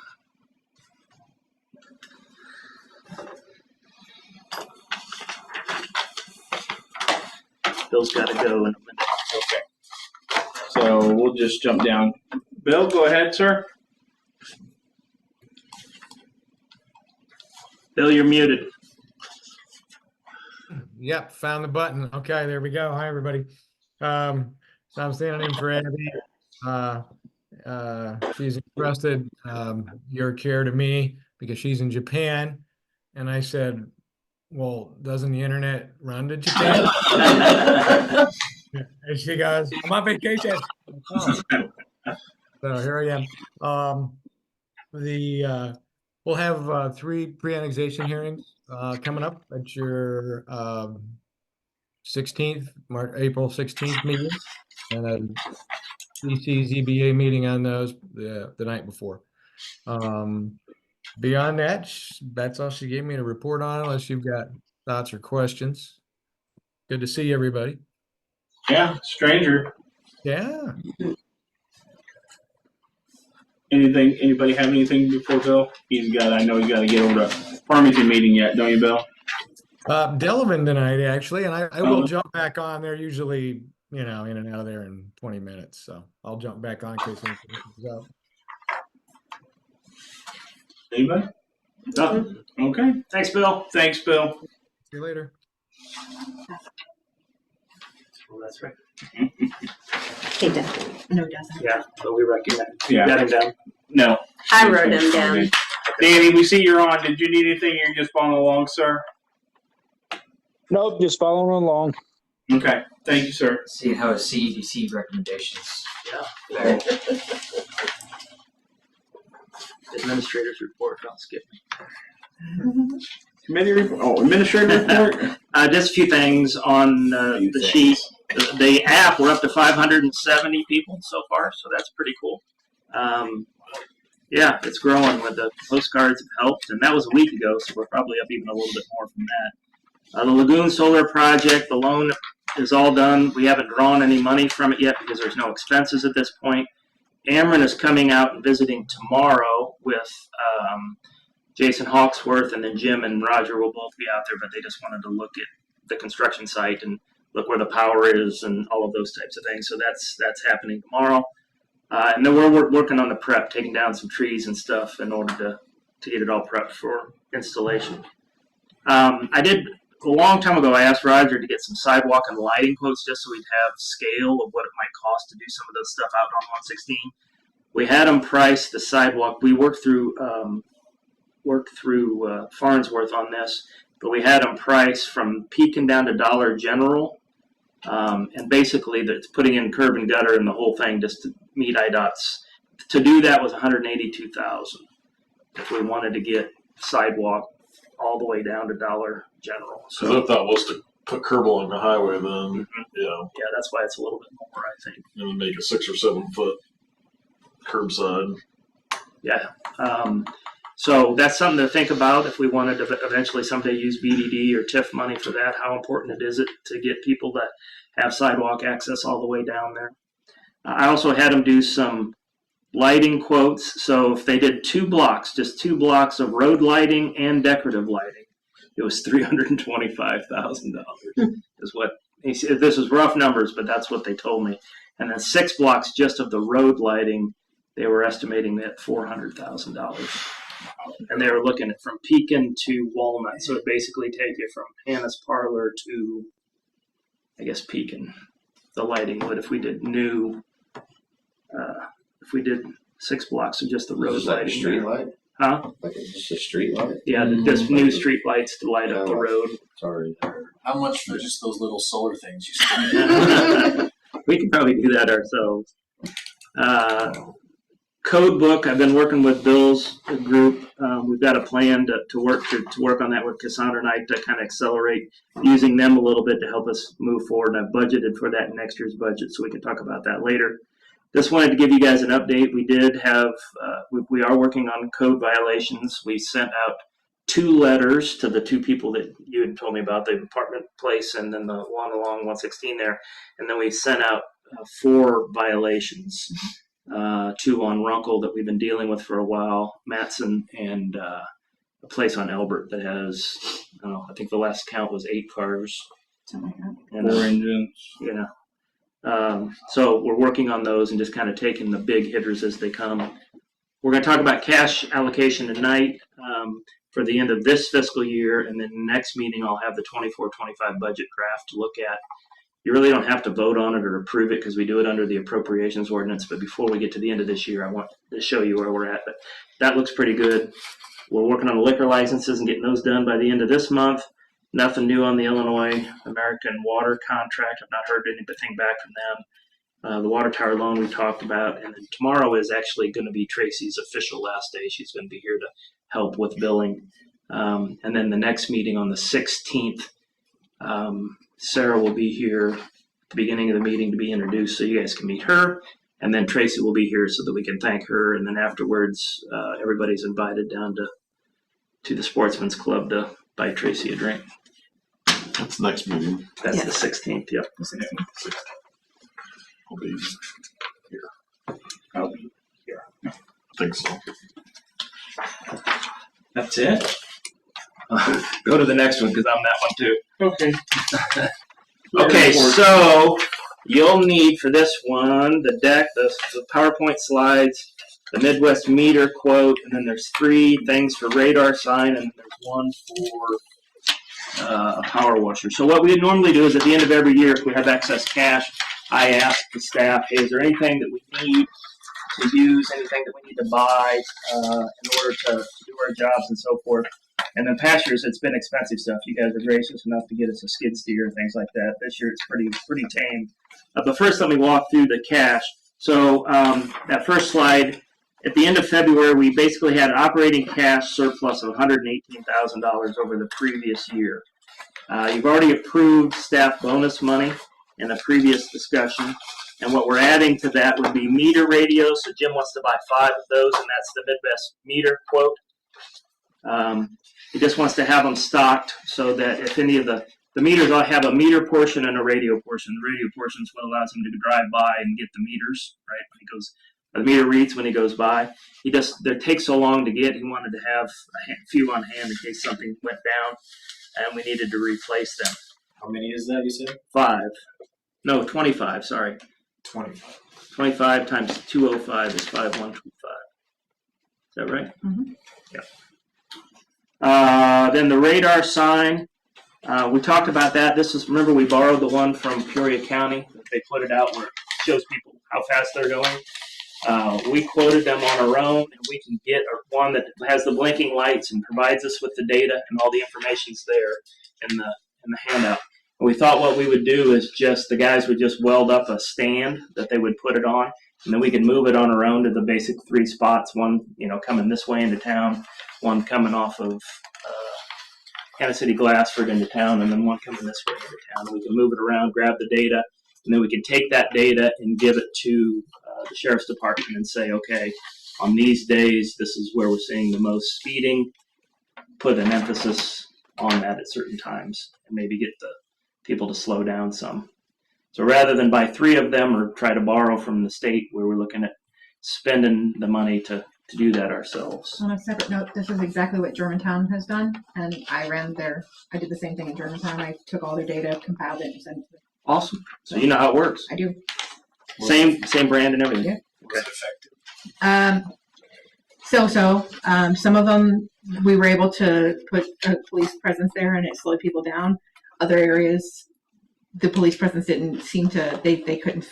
S4: Bill's got to go in a minute.
S1: Okay. So we'll just jump down. Bill, go ahead, sir.
S4: Bill, you're muted.
S11: Yep, found the button. Okay, there we go. Hi, everybody. So I'm standing in for Abby. She's entrusted your care to me because she's in Japan. And I said, well, doesn't the internet run to Japan? And she goes, I'm on vacation. Oh. So here I am. We'll have 3 pre-annexation hearings coming up at your April 16th meeting, and a ZBA meeting on those the night before. Beyond that, that's all she gave me to report on, unless you've got thoughts or questions. Good to see everybody.
S1: Yeah, stranger.
S11: Yeah.
S1: Anybody have anything before Bill? I know he's got to get over to Farmington meeting yet, don't you, Bill?
S11: Delavan tonight, actually, and I will jump back on there usually, in and out of there in 20 minutes. So I'll jump back on in case anything comes up.
S1: Anybody? Nothing. Okay.
S4: Thanks, Bill.
S1: Thanks, Bill.
S11: See you later.
S4: Well, that's right.
S7: He doesn't. No, doesn't.
S4: Yeah, but we recognize.
S1: Yeah.
S4: You got him down.
S1: No.
S7: I wrote him down.
S1: Danny, we see you're on. Did you need anything? You're just following along, sir?
S12: Nope, just following along.
S1: Okay. Thank you, sir.
S8: See how CEDC recommendations.
S4: Yeah. Administrator's report, don't skip me.
S1: Committee report. Oh, administrative report.
S4: Just a few things on the sheet. The app, we're up to 570 people so far, so that's pretty cool. Yeah, it's growing with the postcards have helped, and that was a week ago, so we're probably up even a little bit more from that. The Lagoon Solar Project, the loan is all done. We haven't drawn any money from it yet because there's no expenses at this point. Ameren is coming out and visiting tomorrow with Jason Hawksworth, and then Jim and Roger will both be out there, but they just wanted to look at the construction site and look where the power is and all of those types of things. So that's happening tomorrow. And then we're working on the prep, taking down some trees and stuff in order to get it all prepped for installation. I did, a long time ago, I asked Roger to get some sidewalk and lighting quotes just so we'd have scale of what it might cost to do some of this stuff out on 116. We had them price the sidewalk. We worked through Farnsworth on this, but we had them price from Pekin down to Dollar General. And basically that's putting in curb and gutter and the whole thing just to meet IDOT's. To do that was $182,000 if we wanted to get sidewalk all the way down to Dollar General.
S5: So the thought was to put curb along the highway then,
S4: yeah, that's why it's a little bit more, I think.
S5: and make a 6 or 7 foot curbside.
S4: Yeah. So that's something to think about if we wanted to eventually someday use BDD or TIF money for that. How important it to get people that have sidewalk access all the way down there. I also had them do some lighting quotes. So if they did 2 blocks, just 2 blocks of road lighting and decorative lighting, it was $325,000 is what he said. This is rough numbers, but that's what they told me. And then 6 blocks just of the road lighting, they were estimating that $400,000. And they were looking at from Pekin to Walnut. So it basically take you from Hannah's Parlor to, I guess, Pekin. The lighting would, if we did new, if we did 6 blocks of just the road lighting.
S6: Street light?
S4: Huh?
S6: Like it's just a street light?
S4: Yeah, just new street lights to light up the road.
S6: Sorry.
S13: How much for just those little solar things you spend?
S4: We could probably do that ourselves. Code book, I've been working with Bill's group. We've got a plan to work on that with Cassandra and I to kind of accelerate using them a little bit to help us move forward. And I've budgeted for that in next year's budget, so we can talk about that later. Just wanted to give you guys an update. We did have, we are working on code violations. We sent out 2 letters to the 2 people that you had told me about, the apartment place and then the one along 116 there. And then we sent out 4 violations. 2 on Runkle that we've been dealing with for a while, Matson, and a place on Elbert that has, I think the last count was 8 cars.
S9: Something like that.
S4: And,
S1: 4 engines.
S4: Yeah. So we're working on those and just kind of taking the big hitters as they come. We're going to talk about cash allocation tonight for the end of this fiscal year, and then next meeting I'll have the 24-25 budget draft to look at. You really don't have to vote on it or approve it because we do it under the appropriations ordinance. But before we get to the end of this year, I want to show you where we're at. But that looks pretty good. We're working on the liquor licenses and getting those done by the end of this month. Nothing new on the Illinois American Water contract. I've not heard anything back from them. The water tower loan we talked about. And then tomorrow is actually going to be Tracy's official last day. She's going to be here to help with billing. And then the next meeting on the 16th, Sarah will be here at the beginning of the meeting to be introduced so you guys can meet her. And then Tracy will be here so that we can thank her. And then afterwards, everybody's invited down to the Sportsman's Club to buy Tracy a drink.
S5: That's next meeting.
S4: That's the 16th, yep.
S9: The 16th.
S5: I'll be here.
S4: I'll be here.
S5: I think so.
S1: That's it?
S4: Go to the next one because I'm that one too.
S1: Okay.
S4: Okay, so you'll need for this one the deck, the PowerPoint slides, the Midwest meter quote, and then there's 3 things for radar sign, and there's 1 for a power washer. So what we normally do is at the end of every year, if we have excess cash, I ask the staff, hey, is there anything that we need to use, anything that we need to buy in order to do our jobs and so forth. And then past years, it's been expensive stuff. You guys are gracious enough to get us a skid steer and things like that. This year, it's pretty tame. But first, let me walk through the cash. So that first slide, at the end of February, we basically had an operating cash surplus of $118,000 over the previous year. You've already approved staff bonus money in the previous discussion. And what we're adding to that would be meter radios. So Jim wants to buy 5 of those, and that's the Midwest meter quote. He just wants to have them stocked so that if any of the meters all have a meter portion and a radio portion. The radio portion is what allows him to drive by and get the meters, right? When he goes, the meter reads when he goes by. They take so long to get. He wanted to have a few on hand in case something went down, and we needed to replace them.
S13: How many is that, you said?
S4: 5. No, 25, sorry.
S13: 25.
S4: 25 times 205 is 5125. Is that right?
S9: Mhm.
S4: Yeah. Then the radar sign, we talked about that. Remember we borrowed the one from Peoria County. They put it out where it shows people how fast they're going. We quoted them on our own, and we can get one that has the blinking lights and provides us with the data, and all the information's there in the handout. And we thought what we would do is the guys would just weld up a stand that they would put it on, and then we could move it on our own to the basic 3 spots, one coming this way into town, one coming off of Kansas City Glassford into town, and then one coming this way into town. And we can move it around, grab the data, and then we can take that data and give it to the sheriff's department and say, okay, on these days, this is where we're seeing the most speeding. Put an emphasis on that at certain times, and maybe get the people to slow down some. So rather than buy 3 of them or try to borrow from the state, where we're looking at spending the money to do that ourselves.
S9: On a separate note, this is exactly what Germantown has done, and I did the same thing in Germantown. I took all their data, compiled it, and sent it to them.
S4: Awesome. So you know how it works.
S9: I do.
S4: Same brand and everything.
S9: Yeah.
S13: Was it effective?
S9: Some of them we were able to put a police presence there, and it slowed people down. Other areas, the police presence didn't seem to. They couldn't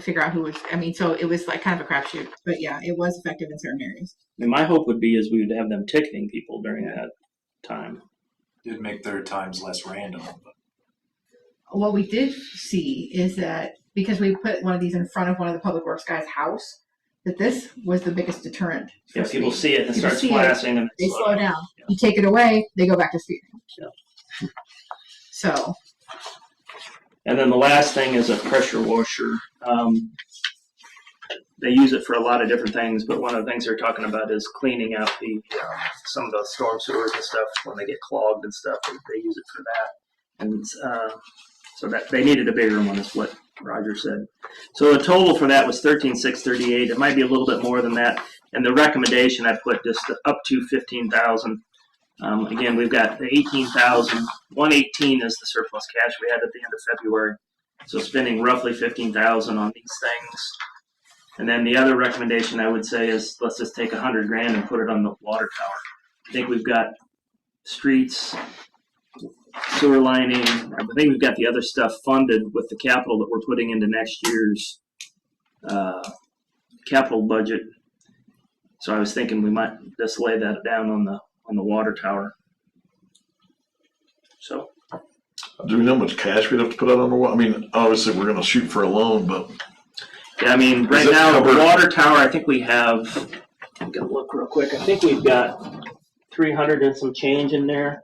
S9: figure out who was. So it was like kind of a crapshoot. But yeah, it was effective in certain areas.
S4: My hope would be is we would have them ticketing people during that time.
S13: Did make their times less random. But
S9: What we did see is that because we put one of these in front of one of the public works guys' house, that this was the biggest deterrent.
S4: Yeah, people
S9: speed.
S4: see it and it
S9: People
S4: starts
S9: see
S4: flashing and
S9: They slow down. Yeah. You take it away, they go back to speeding.
S4: Yeah.
S9: So.
S4: And then the last thing is a pressure washer. They use it for a lot of different things, but one of the things they're talking about is cleaning out some of the storm sewers and stuff when they get clogged and stuff. They use it for that, and so that they needed a bigger one, is what Roger said. So the total for that was $13,638. It might be a little bit more than that, and the recommendation I put just up to $15,000. Again, we've got the $18,000. $118 is the surplus cash we had at the end of February. So spending roughly $15,000 on these things. And then the other recommendation I would say is let's just take $100,000 and put it on the water tower. I think we've got streets, sewer lining. I think we've got the other stuff funded with the capital that we're putting into next year's capital budget. So I was thinking we might just lay that down on the water tower. So.
S5: Do we know how much cash we'd have to put out on the water? Obviously we're going to shoot for a loan, but.
S4: Yeah, right now, the water tower, I think we have, I'm going to look real quick. I think we've got 300 and some change in there.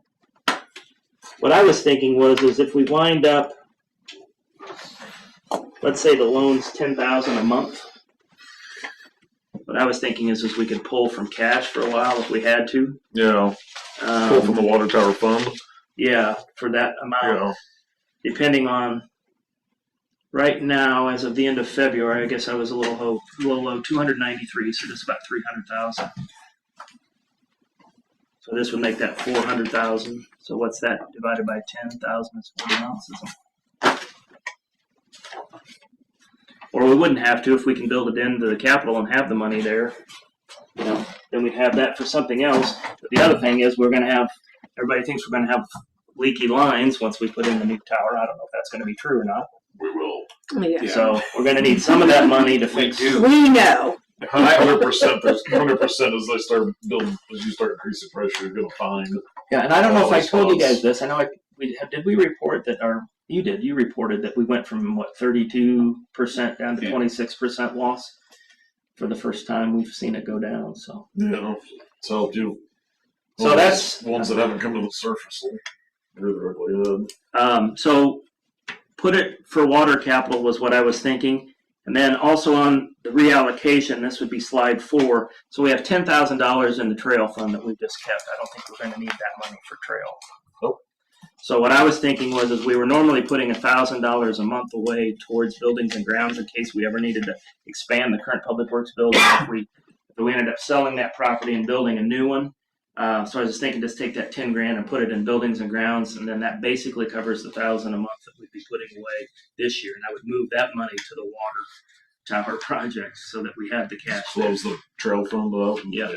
S4: What I was thinking is if we wind up, let's say the loan's $10,000 a month. What I was thinking is we could pull from cash for a while if we had to.
S5: Yeah. Pull from the water tower fund.
S4: Yeah, for that amount. Yeah. Depending on, right now, as of the end of February, I guess I was a little low, 293, so just about 300,000. So this would make that 400,000. So what's that divided by 10,000? Is 40 ounces. Or we wouldn't have to if we can build it into the capital and have the money there. Then we'd have that for something else. But the other thing is everybody thinks we're going to have leaky lines once we put in the new tower. I don't know if that's going to be true or not.
S5: We will.
S7: Yeah.
S4: So we're going to need some of that money to fix.
S7: We know.
S5: 100%. There's 100% as they start building, as you start increasing pressure, you're gonna find.
S4: Yeah, and I don't know if I
S5: All
S4: told you guys
S5: spots.
S4: this. I know did we report that you reported that we went from what 32% down to 26% loss for the first time we've seen it go down. So
S5: Yeah, it's helped you.
S4: So that's
S5: the ones that haven't come to the surface. Really ahead.
S4: so put it for water capital was what I was thinking. And then also on the reallocation, this would be slide 4. So we have $10,000 in the trail fund that we've just kept. I don't think we're going to need that money for trail.
S5: Nope.
S4: So what I was thinking was we were normally putting $1,000 a month away towards buildings and grounds in case we ever needed to expand the current public works building. If we ended up selling that property and building a new one. So I was just thinking, just take that $10,000 and put it in buildings and grounds, and then that basically covers the $1,000 a month that we'd be putting away this year. And I would move that money to the water tower projects so that we have the cash.
S5: Slows the trail fund up.
S4: Yeah.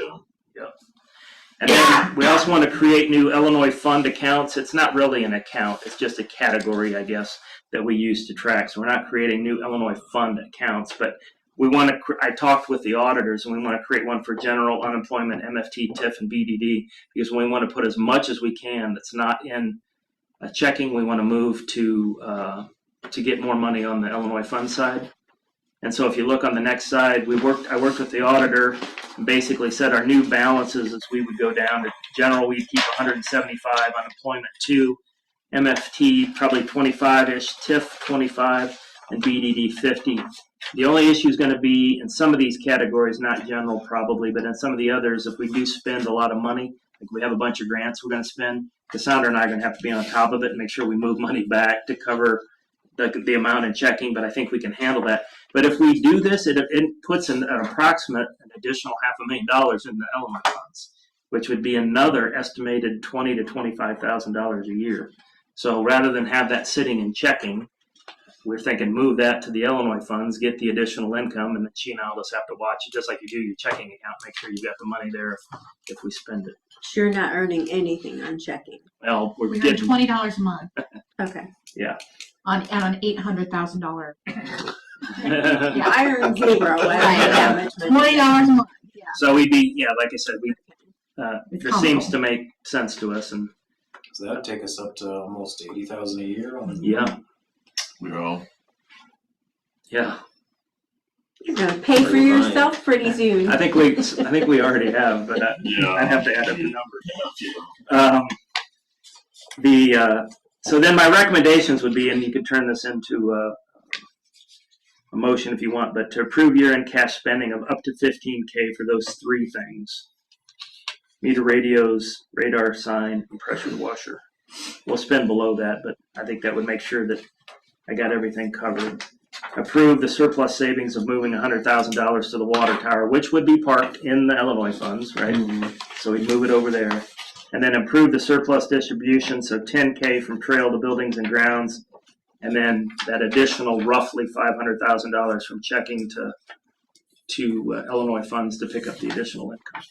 S4: And then we also want to create new Illinois fund accounts. It's not really an account; it's just a category, I guess, that we use to track. So we're not creating new Illinois fund accounts, but we want to. I talked with the auditors, and we want to create one for general unemployment, MFT, TIF, and BDD, because we want to put as much as we can that's not in checking. We want to move to get more money on the Illinois fund side. And so, if you look on the next side, I worked with the auditor, and basically said our new balances as we would go down to general, we'd keep 175, unemployment 2, MFT probably 25-ish, TIF 25, and BDD 50. The only issue is going to be in some of these categories, not general probably, but in some of the others, if we do spend a lot of money, like we have a bunch of grants we're going to spend, Cassandra and I are going to have to be on top of it and make sure we move money back to cover the amount in checking, but I think we can handle that. But if we do this, it puts an approximate additional $500,000 in the element funds, which would be another estimated $20,000 to $25,000 a year. So rather than have that sitting in checking, we're thinking move that to the Illinois funds, get the additional income, and then she and I'll just have to watch it, just like you do your checking account, make sure you got the money there if we spend it.
S7: You're not earning anything on checking.
S4: Well,
S9: We earn $20 a month
S7: Okay.
S4: Yeah.
S9: on $800,000.
S7: Yeah, I earn zero. I don't have that much money.
S9: $20 a month. Yeah.
S4: So we'd be, like I said,
S9: It's
S4: this seems to make sense to us, and
S13: So that'd take us up to almost 80,000 a year on
S4: yeah.
S7: You're gonna pay for yourself pretty soon.
S4: I think we already have, but I'd have to add up the numbers. So then my recommendations would be, and you could turn this into a motion if you want, but to approve year-end cash spending of up to $15,000 for those 3 things: meter radios, radar sign, and pressure washer. We'll spend below that, but I think that would make sure that I got everything covered. Approve the surplus savings of moving $100,000 to the water tower, which would be parked in the Illinois funds, right? Mm-hmm. So we'd move it over there. And then approve the surplus distribution, so $10,000 from trail to buildings and grounds, and then that additional roughly $500,000 from checking to Illinois funds to pick up the additional income.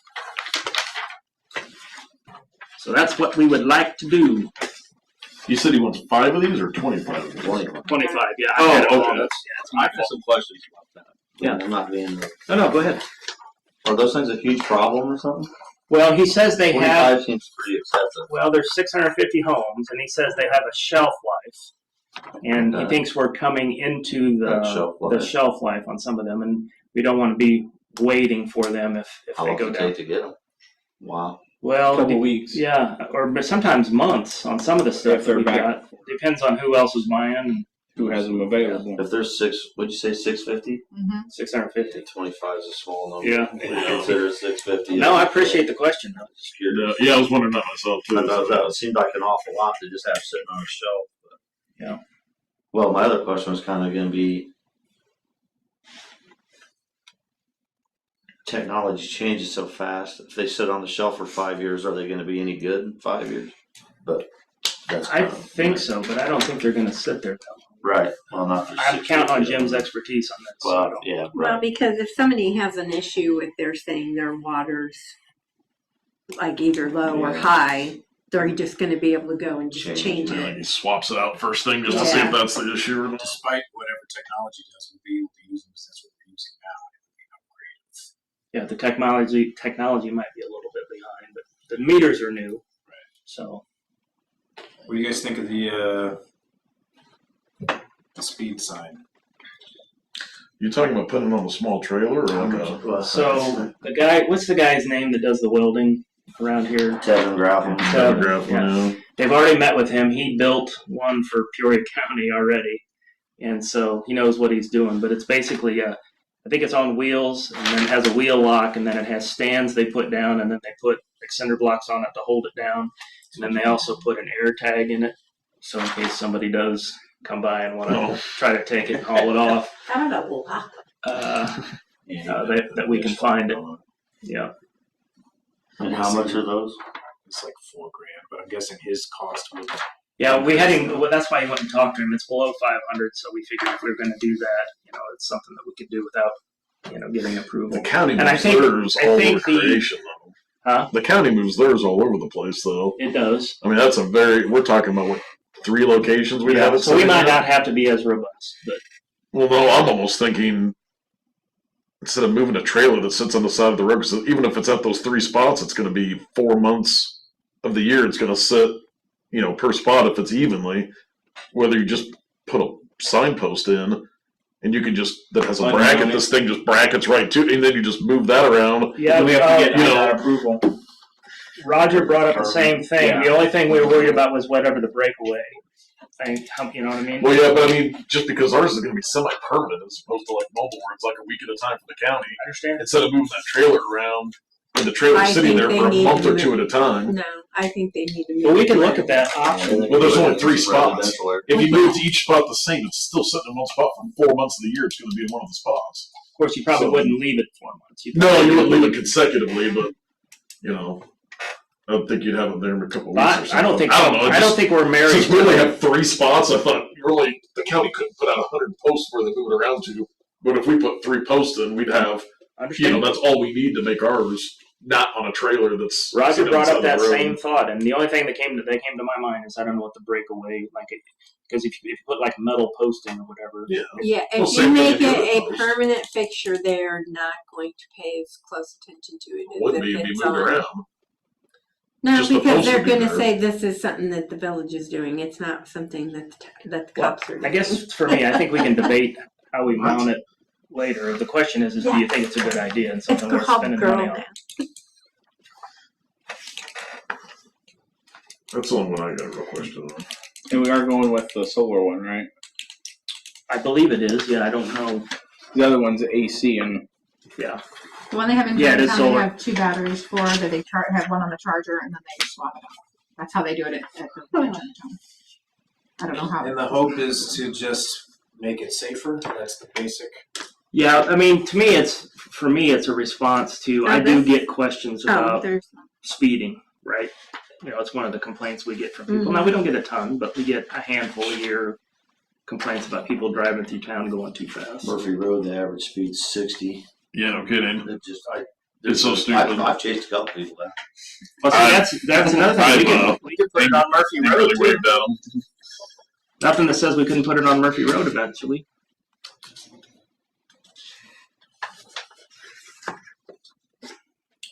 S4: So that's what we would like to do.
S5: You said he wants 5 of these or 25 of these?
S4: 25, yeah.
S5: Okay.
S6: I have some questions about that.
S4: Yeah.
S6: I'm not being.
S4: No, go ahead.
S6: Are those things a huge problem or something?
S4: Well, he says they
S6: 25
S4: have.
S6: seems pretty excessive.
S4: Well, there's 650 homes, and he says they have a shelf life, and he thinks we're coming into the shelf life on some of them, and we don't want to be waiting for them if
S6: How
S4: they
S6: long
S4: go
S6: does it
S4: down.
S6: take to get them? Wow.
S4: Well,
S13: couple weeks.
S4: Yeah, or sometimes months on some of the stuff
S13: If they're
S4: that we
S13: back.
S4: got. Depends on who else is buying.
S13: Who has them available?
S6: If there's 650?
S4: 650.
S6: 25 is a small number.
S4: Yeah.
S6: Would you consider 650?
S4: No, I appreciate the question.
S6: Just curious.
S5: Yeah, I was wondering that myself too.
S6: I thought that seemed like an awful lot to just have sitting on a shelf. But.
S4: Yeah.
S6: Well, my other question was kind of going to be, technology changes so fast. If they sit on the shelf for 5 years, are they going to be any good in 5 years? But that's
S4: I think so, but I don't think they're going to sit there that long.
S6: right. Well, not for
S4: I'm
S6: 6
S4: counting on
S6: years.
S4: Jim's expertise on that.
S6: Well,
S4: So
S6: yeah,
S7: Well,
S6: right.
S7: because if somebody has an issue with their saying their water's like either low or high, they're just going to be able to go and just change
S5: Yeah,
S7: it.
S5: he swaps it out first thing just to see if that's the issue or not.
S13: Despite whatever technology does, we'll be able to use them since we're using now.
S4: Yeah, the technology might be a little bit behind, but the meters are new. So
S13: What do you guys think of the speed sign?
S5: You talking about putting it on a small trailer or like a?
S4: So the guy, what's the guy's name that does the welding around here?
S6: Tevin Grafflin.
S4: Yeah. They've already met with him. He built one for Peoria County already, and so he knows what he's doing. But it's basically, I think it's on wheels, and then it has a wheel lock, and then it has stands they put down, and then they put extender blocks on it to hold it down, and then they also put an air tag in it, so in case somebody does come by and want to try to take it and haul it off.
S7: How about a lock?
S4: That we can find it. Yeah.
S6: And how much are those?
S13: It's like $4,000, but I'm guessing his cost would.
S4: Yeah, we had him. Well, that's why he went and talked to him. It's below 500, so we figured if we were going to do that, it's something that we could do without, getting approval.
S5: The county
S4: And I
S5: moves
S4: think-
S5: theirs
S4: I
S5: all
S4: think
S5: over creation, though.
S4: Huh?
S5: The county moves theirs all over the place, though.
S4: It does.
S5: I mean, that's we're talking about, 3 locations we'd have it
S4: So we
S5: sitting
S4: might
S5: at?
S4: not have to be as robust, but
S5: Well, no, I'm almost thinking instead of moving a trailer that sits on the side of the road, because even if it's at those 3 spots, it's going to be 4 months of the year. It's going to sit, per spot if it's evenly. Whether you just put a signpost in, and you can that has a
S1: Button
S5: bracket.
S1: on it.
S5: This thing just brackets right to, and then you just move that around.
S4: yeah,
S1: we have to get
S5: know-
S1: approval.
S4: Roger brought up the same thing.
S1: Yeah.
S4: The only thing we were worried about was whatever the breakaway thing. You know what I mean?
S5: Well, yeah, but I mean, just because ours is going to be semi-permanent as opposed to like mobile, where it's like a week at a time for the county.
S4: I understand.
S5: Instead of moving that trailer around, and the trailer's
S7: I
S5: sitting
S7: think
S5: there
S7: they
S5: for a
S7: need
S5: month
S7: to
S5: or 2
S7: move-
S5: at a time.
S7: No, I think they need to move.
S4: But we can
S7: it.
S4: look at that option.
S5: Well, there's only 3 spots.
S6: Residential area.
S5: If you moved each spot the same, it's still sitting in one spot for 4 months of the year. It's going to be in one of the spots.
S4: Of course, you probably
S5: So-
S4: wouldn't leave it 4 months. You'd
S5: No,
S4: probably
S5: you wouldn't leave it consecutively, but I don't think you'd have it there in a couple weeks or something.
S4: I don't think.
S5: I don't know.
S4: I don't think we're married.
S5: Since we only have 3 spots, I thought really the county couldn't put out 100 posts where they move it around to. But if we put 3 posts in, we'd have,
S4: Understand.
S5: that's all we need to make ours not on a trailer that's.
S4: Roger
S5: sitting
S4: brought
S5: on
S4: up
S5: the
S4: that
S5: road.
S4: same thought, and the only thing that came to my mind is I don't know what the breakaway because if you put like metal posting or whatever.
S5: Yeah.
S7: Yeah,
S5: Well,
S7: if you
S5: same thing
S7: make
S5: if you
S7: it
S5: put
S7: a
S5: those.
S7: permanent fixture, they're not going to pay as close attention to it as
S5: Wouldn't
S7: if
S5: be if you
S7: it's
S5: moved
S7: on.
S5: around.
S7: No,
S5: Just the
S7: because
S5: post
S7: they're
S5: would be
S7: going to
S5: there.
S7: say this is something that the village is doing. It's not something that the cops are doing.
S4: I guess for me, I think we can debate how we mount it later. The question is do you think it's a good idea and
S7: It's
S4: something worth
S7: called
S4: spending
S7: girl
S4: money on?
S7: math.
S5: That's the only one I got a real question on.
S1: And we are going with the solar one, right?
S4: I believe it is. Yeah, I don't know.
S1: The other one's AC, and
S4: Yeah.
S9: The one they have in
S4: Yeah, it is
S9: town,
S4: solar.
S9: they have 2 batteries for that they have one on the charger and then they swap it out. That's how they do it at the village in town. I don't know how.
S13: And the hope is to just make it safer. That's the basic.
S4: Yeah, I mean, to me, it's a response to. I do get questions
S7: Oh,
S4: about
S7: there's
S4: speeding, right? It's one of the complaints we get from people. Now, we don't get a ton, but we get a handful a year complaints about people driving through town going too fast.
S6: Murphy Road, the average speed's 60.
S5: Yeah, no kidding. It's so
S6: I've
S5: stupid.
S6: chased a couple people down.
S4: Well, see, that's another thing. We could put it on Murphy
S5: They
S4: Road,
S5: really
S4: too.
S5: waved at them.
S4: Nothing that says we couldn't put it on Murphy Road eventually.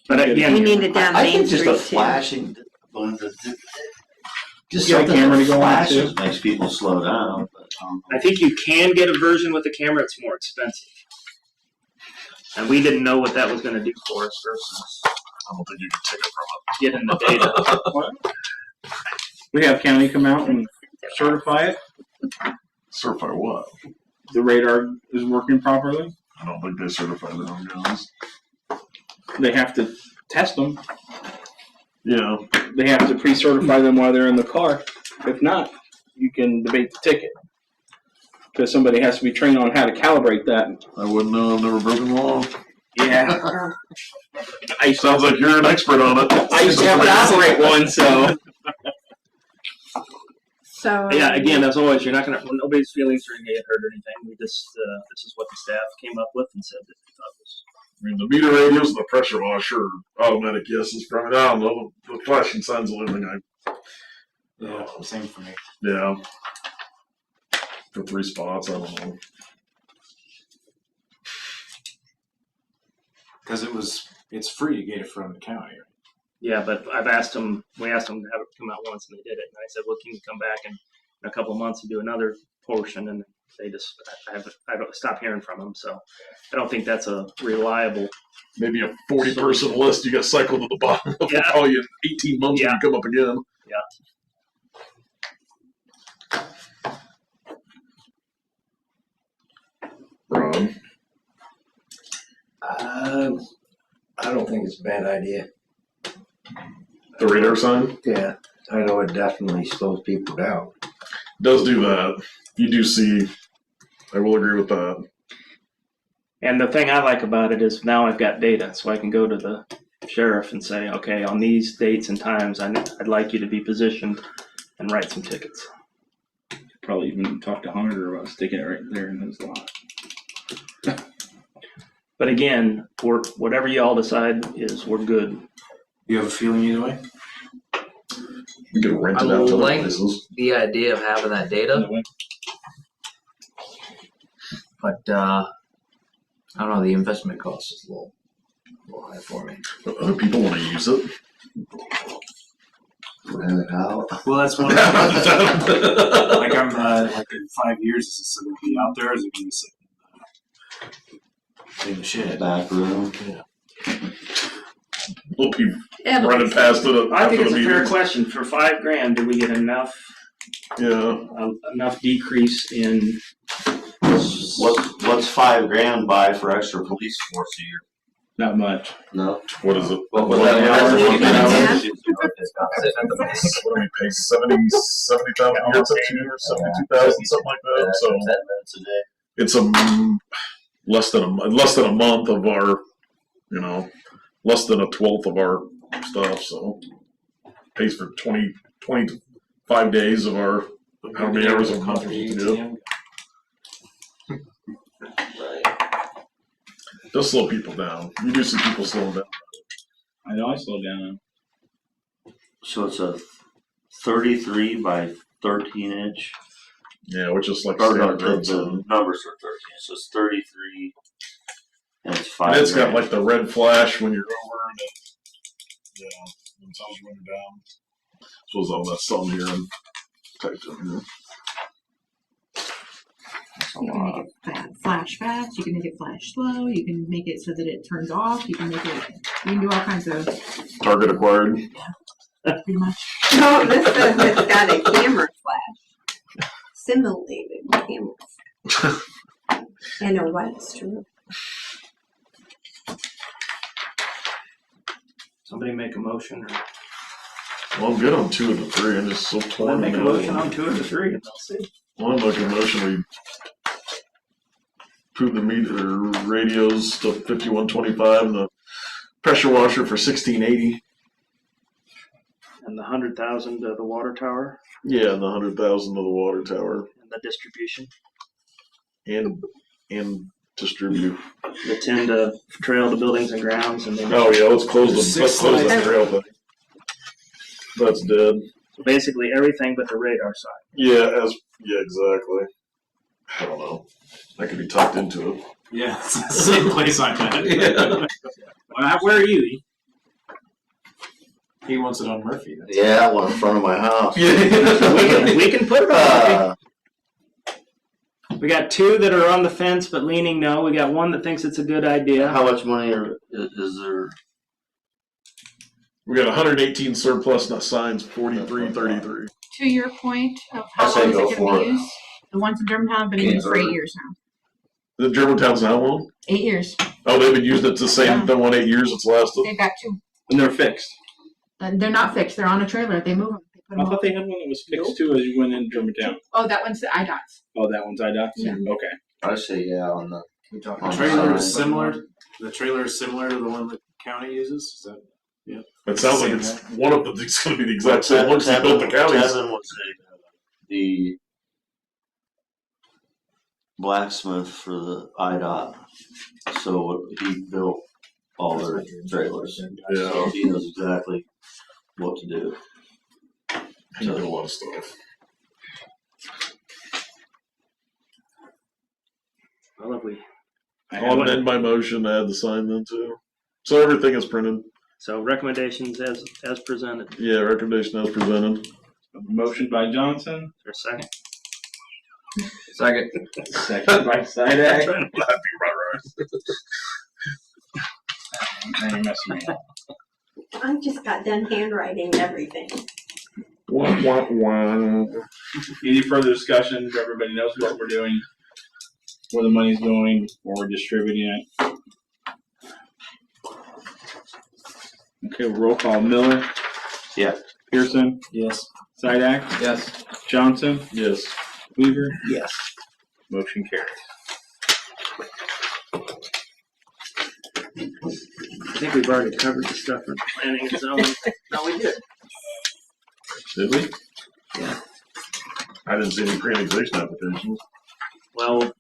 S4: But again,
S7: we need it down
S6: I
S7: Main
S6: think just
S7: Street
S6: a
S7: too.
S6: flashing, just
S1: Get a
S6: something
S1: camera
S6: that
S1: to go on it,
S6: flashes
S1: too.
S6: makes people slow down. But,
S4: I think you can get a version with a camera. It's more expensive. And we didn't know what that was going to do for us versus
S5: I don't think you can take it from
S4: getting the data.
S1: we have county come out and certify it.
S5: it. Certify what?
S1: The radar is working properly.
S5: I don't think they certify their own guns.
S1: They have to test them.
S5: Yeah.
S1: They have to pre-certify them while they're in the car. If not, you can debate the ticket. Because somebody has to be trained on how to calibrate that.
S5: I wouldn't know. I've never broken the law.
S1: Yeah.
S5: Sounds like you're an expert on it.
S1: I used to have to operate one, so.
S7: So
S4: Yeah, again, as always, nobody's feelings are going to get hurt or anything. We just, this is what the staff came up with and said that they thought was.
S5: I mean, the meter radios and the pressure washer, automatic yeses from it. I don't know. The flashing signs are everything.
S13: Yeah, same for me.
S5: Yeah. For 3 spots, I don't know.
S13: Because it's free to get it from the county. Right?
S4: Yeah, but we asked them to have it come out once, and they did it. And I said, well, can you come back in a couple of months and do another portion? And they just, I don't stop hearing from them. So I don't think that's a reliable.
S5: Maybe a 40-person list you got cycled to the bottom of
S4: Yeah.
S5: call you in 18 months when you come up again.
S4: Yeah.
S5: Ron?
S10: I don't think it's a bad idea.
S5: The radar sign?
S10: Yeah, I know it definitely slows people down.
S5: Does do that. You do see, I will agree with that.
S4: And the thing I like about it is now I've got data, so I can go to the sheriff and say, okay, on these dates and times, I'd like you to be positioned and write some tickets.
S1: Probably even talk to Hunter about sticking it right there in his lot.
S4: But again, whatever y'all decide is, we're good.
S13: You have a feeling either way?
S5: We can rent
S8: I
S5: it out to other
S8: like
S5: places.
S8: the idea of having that data, but I don't know. The investment cost is a little high for me.
S5: But other people want to use it.
S10: Rent it out.
S13: Well, that's one. Like I'm like in 5 years, is it still going to be out there? Or is it going to sit in the shed?
S6: Back room.
S5: We'll be
S7: Yeah, but
S5: running past it.
S4: I think
S5: after
S4: it's
S5: the
S4: a fair
S5: meeting.
S4: question. For $5,000, do we get enough decrease in?
S6: What's $5,000 buy for extra police force a year?
S1: Not much.
S6: No.
S5: What is it?
S6: What was
S5: What
S6: that?
S5: do we pay? 70,000 a year, 72,000, something like that. So
S6: 10 minutes a day.
S5: it's less than a month of our, less than a 12th of our stuff. So pays for 25 days of our how many hours a month we do. Does slow people down. You do see people slowing down.
S1: I know I slowed down.
S6: So it's a 33 by 13 inch.
S5: Yeah, which is like
S6: Or no,
S5: standard road
S6: the
S5: sign.
S6: numbers are 13. So it's 33 and it's
S5: And it's got
S6: $5,000.
S5: like the red flash when you're over, and it tells you when you're down. Suppose all that something here and typed in here.
S9: You can make it flash fast. You can make it flash slow. You can make it so that it turns off. You can make it. You can do all kinds of
S5: Target acquired.
S9: pretty much.
S7: no, this says it's got a camera flash. Simulated camera flash. And a white strip.
S4: Somebody make a motion, or
S5: Well, I'm good on 2 of the 3. I'm just so torn.
S4: make a motion on 2 of the 3, and I'll see.
S5: Well, I'm making a motion we approve the meter radios to 5125 and the pressure washer for 1680.
S4: And the 100,000 to the water tower
S5: Yeah, and the 100,000 to the water tower
S4: and the distribution.
S5: and distribute.
S4: The 10 to trail the buildings and grounds, and then
S5: Oh yeah, let's close the trail thing. That's dead.
S4: basically everything but the radar side.
S5: Yeah, exactly. I don't know. I could be tucked into it.
S13: Yeah, it's the same place I'm at.
S5: Yeah.
S4: Where are you?
S13: He wants it on Murphy. That's
S6: Yeah, one in front of my house.
S4: We can put it on. We got 2 that are on the fence but leaning no. We got 1 that thinks it's a good idea.
S6: How much money is there?
S5: We got 118 surplus signs, 4333.
S9: To your point of
S6: I
S9: how
S6: say
S9: long is
S6: go
S9: it going
S6: for
S9: to
S6: it.
S9: be used, the ones in Germantown have been in use for 8 years now.
S5: The Germantown's how long?
S9: 8 years.
S5: Oh, they've been using it the same.
S9: Yeah.
S5: The 8 years it's lasted.
S9: They've got 2.
S1: And they're fixed.
S9: They're not fixed. They're on a trailer. They move them. They put
S1: I
S9: them
S1: thought they had one that was fixed too as you went in Germantown.
S9: Oh, that one's the IDOTs.
S1: Oh, that one's IDOT?
S9: Yeah.
S1: Okay.
S6: I say yeah on the.
S13: the trailer is similar. The trailer is similar to the one the county uses. Is that? Yeah.
S5: It sounds like it's one of them. It's going to be the exact same ones they built the counties.
S6: Tevin was the blacksmith for the IDOT, so he built all their trailers.
S5: Yeah.
S6: So he knows exactly what to do.
S5: He did a lot of stuff.
S4: Well, if we
S5: I'll amend my motion to add the sign then too. So everything is printed.
S4: So recommendations as presented. Is
S5: Yeah, recommendation as presented.
S1: Motion by Johnson,
S4: there a second?
S8: Second.
S1: second by
S4: I'm
S1: Sidak.
S4: trying to-
S1: Now you're messing me up.
S7: I just got done handwriting everything.
S5: Wah, wah, wah.
S1: Any further discussion? Everybody knows what we're doing, where the money's going, or we're distributing it. Okay, roll call. Miller.
S6: Yeah.
S1: Pearson.
S13: Yes.
S1: Sidak.
S8: Yes.
S1: Johnson.
S5: Yes.
S1: Weaver.
S10: Yes.
S1: Motion carries.
S4: I think we've already covered the stuff for planning and zoning. No, we did.
S5: Did we? Yeah. I didn't see any pre-annexation applications.
S4: Well,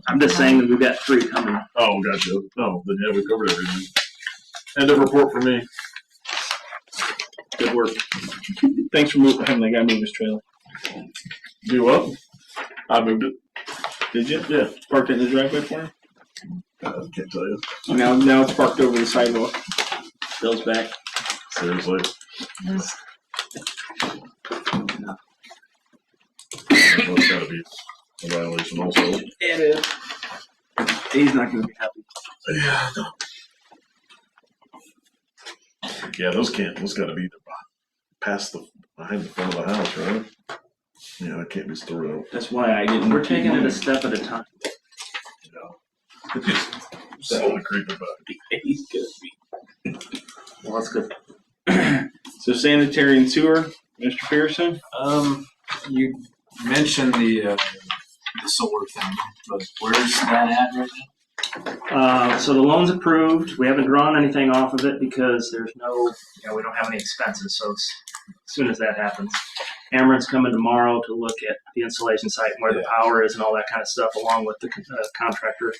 S4: I'm just saying that we've got 3 coming.
S5: Oh, gotcha. Oh, then yeah, we covered everything. End of report for me.
S1: Good work. Thanks for having that guy move his trailer.
S5: Do what? I moved it.
S1: Did you?
S5: Yeah.
S1: Parked it in the driveway for him?
S5: I can't tell you.
S1: Now it's parked over the sidewalk. Bill's back.
S5: Seriously.
S8: Yes.
S5: Well, it's gotta be a violation also.
S1: It is. He's not gonna be happy.
S5: Yeah. Yeah, those gotta be past behind the front of the house, right? Yeah, it can't be stored out.
S1: That's why I didn't.
S4: We're taking it a step at a time.
S5: It's just slowly creeping back.
S1: He's gonna be.
S4: Well, that's good.
S1: So sanitary and sewer, Mr. Pearson?
S8: You mentioned the solar thing, but where's that at right now?
S4: So the loan's approved. We haven't drawn anything off of it because there's no, we don't have any expenses. So as soon as that happens, Cameron's coming tomorrow to look at the installation site and where the power is and all that kind of stuff, along with the contractor.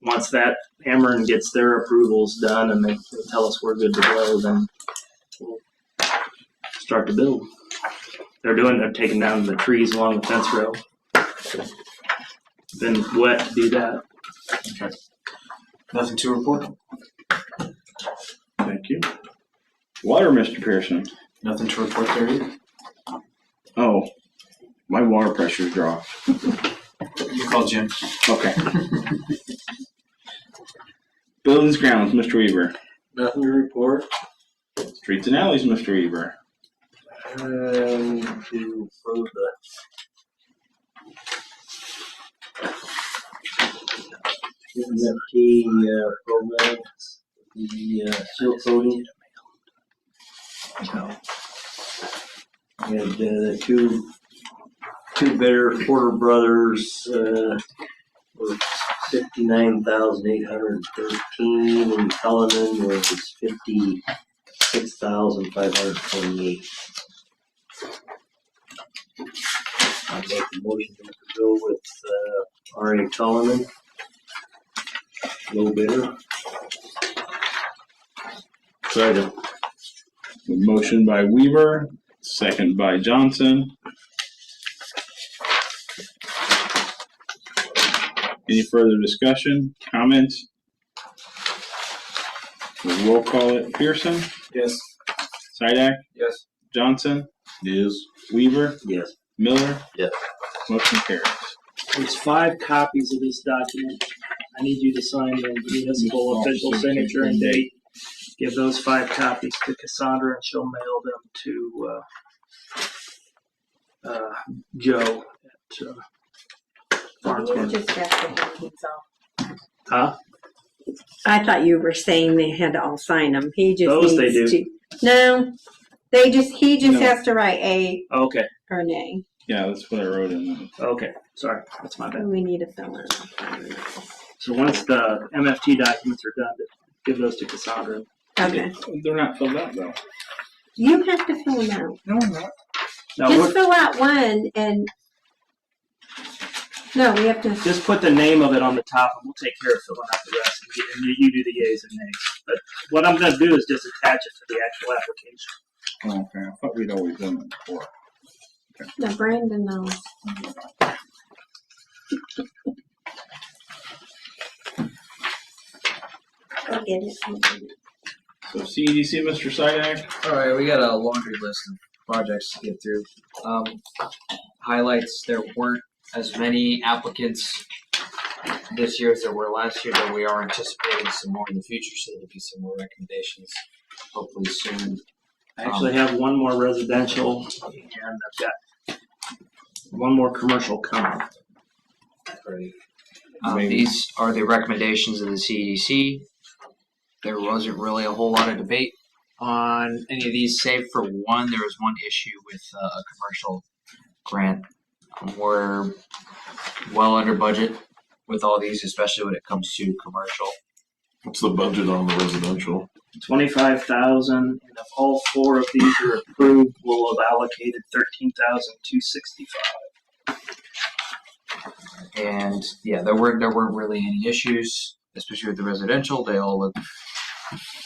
S4: Once that Cameron gets their approvals done and they tell us we're good to go, then we'll start to build. They're taking down the trees along the fence rail. Been wet to do that.
S8: Okay. Nothing to report.
S1: Thank you. Water, Mr. Pearson?
S8: Nothing to report there either.
S1: Oh, my water pressure's dropped.
S8: You call Jim.
S1: Okay. Buildings, grounds, Mr. Weaver.
S10: Nothing to report.
S1: Streets and alleys, Mr. Weaver.
S10: To approve the MFT program, the seal coating. And the two bidder, Porter Brothers, was $59,813, and Cullinan was $56,528. I make a motion to go with R.A. Cullinan, low bidder.
S5: Second.
S1: Motion by Weaver, second by Johnson. Any further discussion, comments? We'll roll call it. Pearson?
S13: Yes.
S1: Sidak?
S8: Yes.
S1: Johnson?
S5: Yes.
S1: Weaver?
S10: Yes.
S1: Miller?
S6: Yes.
S1: Motion carries.
S4: There's 5 copies of this document. I need you to sign the municipal official signature and date. Give those 5 copies to Cassandra and she'll mail them to Joe at
S7: You
S4: Farnsworth.
S7: just have to hand these off.
S4: Huh?
S7: I thought you were saying they had to all sign them. He just
S4: Those they
S7: needs
S4: do.
S7: to. No, he just
S1: No.
S7: has to write A
S4: Okay.
S7: or nay.
S1: Yeah, that's what I wrote in.
S4: Okay. Sorry. That's my bad.
S7: We need to fill in.
S4: So once the MFT documents are done, give those to Cassandra.
S7: Okay.
S1: They're not filled out though.
S7: You have to fill them out.
S1: No, I'm not.
S4: No,
S7: Just fill out one and. No, we have to.
S4: just put the name of it on the top and we'll take care of filling out the rest. And you do the yeas and nays. But what I'm going to do is just attach it to the actual application.
S1: Oh, okay, I thought we'd always done that before.
S7: No, Brandon knows. I'll get it.
S1: So CEDC, Mr. Sidak.
S8: All right, we got a laundry list of projects to get through. Highlights, there weren't as many applicants this year as there were last year, but we are anticipating some more in the future, so there'll be some more recommendations hopefully soon.
S4: I actually have one more residential, and I've got one more commercial coming.
S8: Great. These are the recommendations of the CEDC. There wasn't really a whole lot of debate on any of these, save for one. There was one issue with a commercial grant. We're well under budget with all these, especially when it comes to commercial.
S5: What's the budget on the residential?
S4: 25,000, and if all 4 of these are approved, we'll have allocated 13,265.
S8: And yeah, there weren't really any issues, especially with the residential. They all look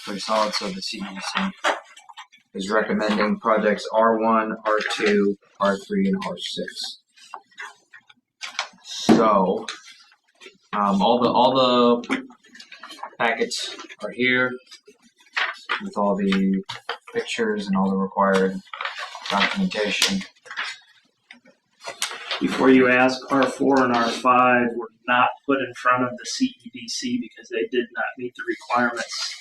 S8: pretty solid. So the CEDC is recommending projects R1, R2, R3, and R6. So all the packets are here with all the pictures and all the required documentation.
S4: Before you ask, R4 and R5 were not put in front of the CEDC because they did not meet the requirements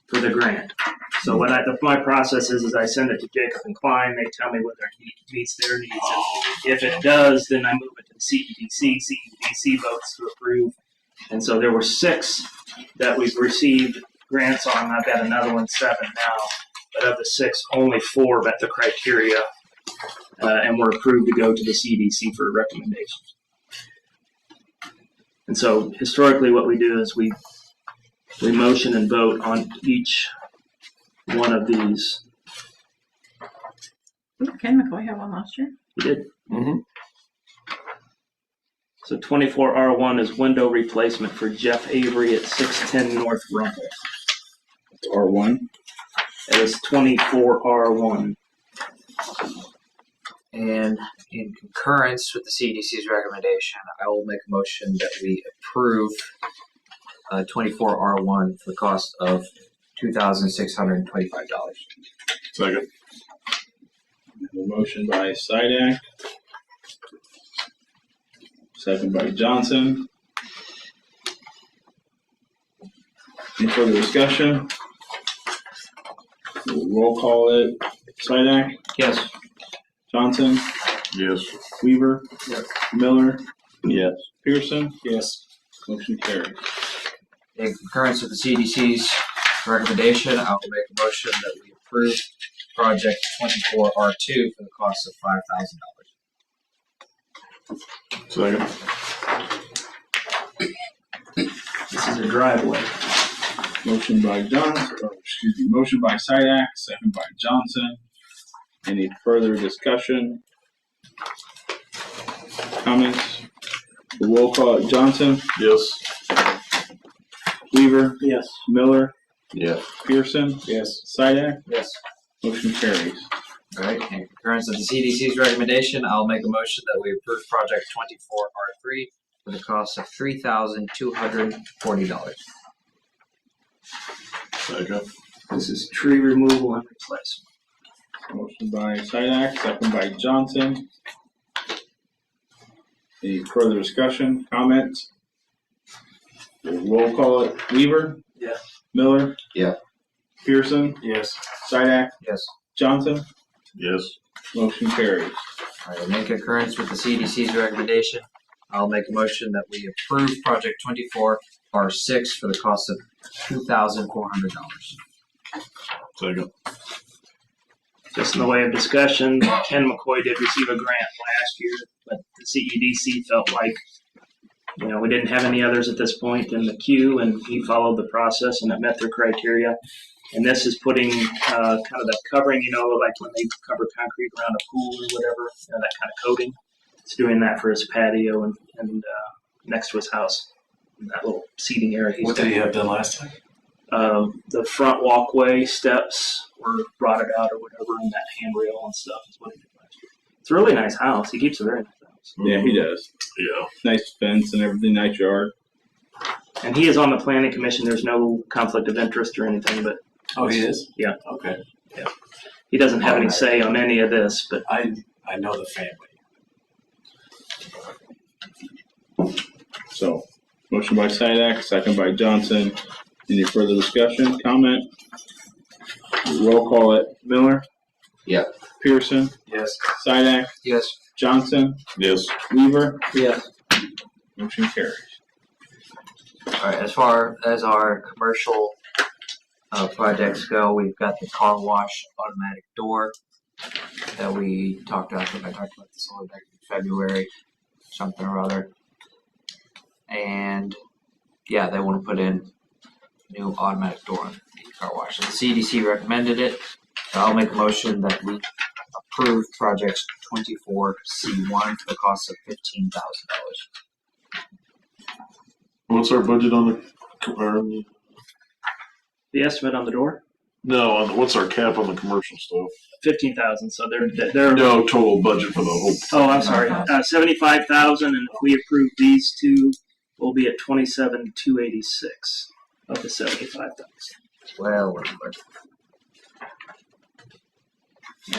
S4: for the grant. So what my process is I send it to Jacob and Klein. They tell me whether it meets their needs. And if it does, then I move it to the CEDC. CEDC votes to approve. And so there were 6 that we've received grants on. I've got another one, 7 now. But of the 6, only 4 met the criteria. And were approved to go to the CDC for recommendations. And so historically what we do is we motion and vote on each one of these.
S9: Ken McCoy had one last year.
S4: We did.
S5: Mm-hmm.
S4: So 24R1 is window replacement for Jeff Avery at 610 North Rumpel.
S1: R1.
S4: It is 24R1.
S8: And in concurrence with the CDC's recommendation, I will make a motion that we approve 24R1 for the cost of $2,625.
S5: Second.
S1: A motion by Sidak. Second by Johnson. Any further discussion? We'll roll call it. Sidak.
S4: Yes.
S1: Johnson.
S5: Yes.
S1: Weaver.
S4: Yes.
S1: Miller.
S6: Yes.
S1: Pearson.
S13: Yes.
S1: Motion carries.
S8: In concurrence with the CDC's recommendation, I will make a motion that we approve project 24R2 for the cost of $5,000.
S5: Second.
S4: This is a driveway.
S1: Motion by motion by Sidak, second by Johnson. Any further discussion? Comments? Roll call it. Johnson.
S5: Yes.
S1: Weaver.
S4: Yes.
S1: Miller.
S6: Yes.
S1: Pearson.
S13: Yes.
S1: Sidak.
S8: Yes.
S1: Motion carries.
S8: All right. In concurrence with the CDC's recommendation, I'll make a motion that we approve project 24R3 for the cost of $3,240.
S5: Second.
S4: This is tree removal and replacement.
S1: Motion by Sidak, second by Johnson. Any further discussion, comments? Roll call it. Weaver.
S4: Yes.
S1: Miller.
S6: Yeah.
S1: Pearson.
S13: Yes.
S1: Sidak.
S8: Yes.
S1: Johnson.
S5: Yes.
S1: Motion carries.
S8: All right. In concurrence with the CDC's recommendation, I'll make a motion that we approve project 24R6 for the cost of $2,400.
S5: Second.
S4: Just in the way of discussion, Ken McCoy did receive a grant last year, but the CEDC felt like, we didn't have any others at this point in the queue, and he followed the process and it met their criteria. And this is putting kind of that covering, like when they cover concrete around a pool or whatever, that kind of coating. It's doing that for his patio and next to his house, in that little seating area.
S13: What did he have done last time?
S4: The front walkway steps were rotted out or whatever, and that handrail and stuff is what he did last year. It's a really nice house. He keeps a very nice house.
S1: Yeah, he does.
S5: Yeah.
S1: Nice fence and everything, nice yard.
S4: And he is on the planning commission. There's no conflict of interest or anything, but
S13: Oh, he is?
S4: Yeah.
S13: Okay.
S4: he doesn't have any say on any of this. But
S13: I know the family.
S1: So, motion by Sidak, second by Johnson. Any further discussion, comment? Roll call it. Miller?
S8: Yeah.
S1: Pearson?
S13: Yes.
S1: Sidak?
S8: Yes.
S1: Johnson?
S5: Yes.
S1: Weaver?
S10: Yes.
S1: Motion carries.
S8: All right, as far as our commercial projects go, we've got the car wash automatic door that we talked about. I think I talked about this all back in February, something or other. And yeah, they want to put in new automatic door on the car wash. So the CDC recommended it. So I'll make a motion that we approve projects 24C1 for the cost of $15,000.
S5: What's our budget on
S4: the estimate on the door,
S5: what's our cap on the commercial stuff?
S4: 15,000. So they're
S5: No, total budget for the whole.
S4: Oh, I'm sorry. 75,000, and if we approve these two, we'll be at 27,286 of the 75,000.
S8: Well,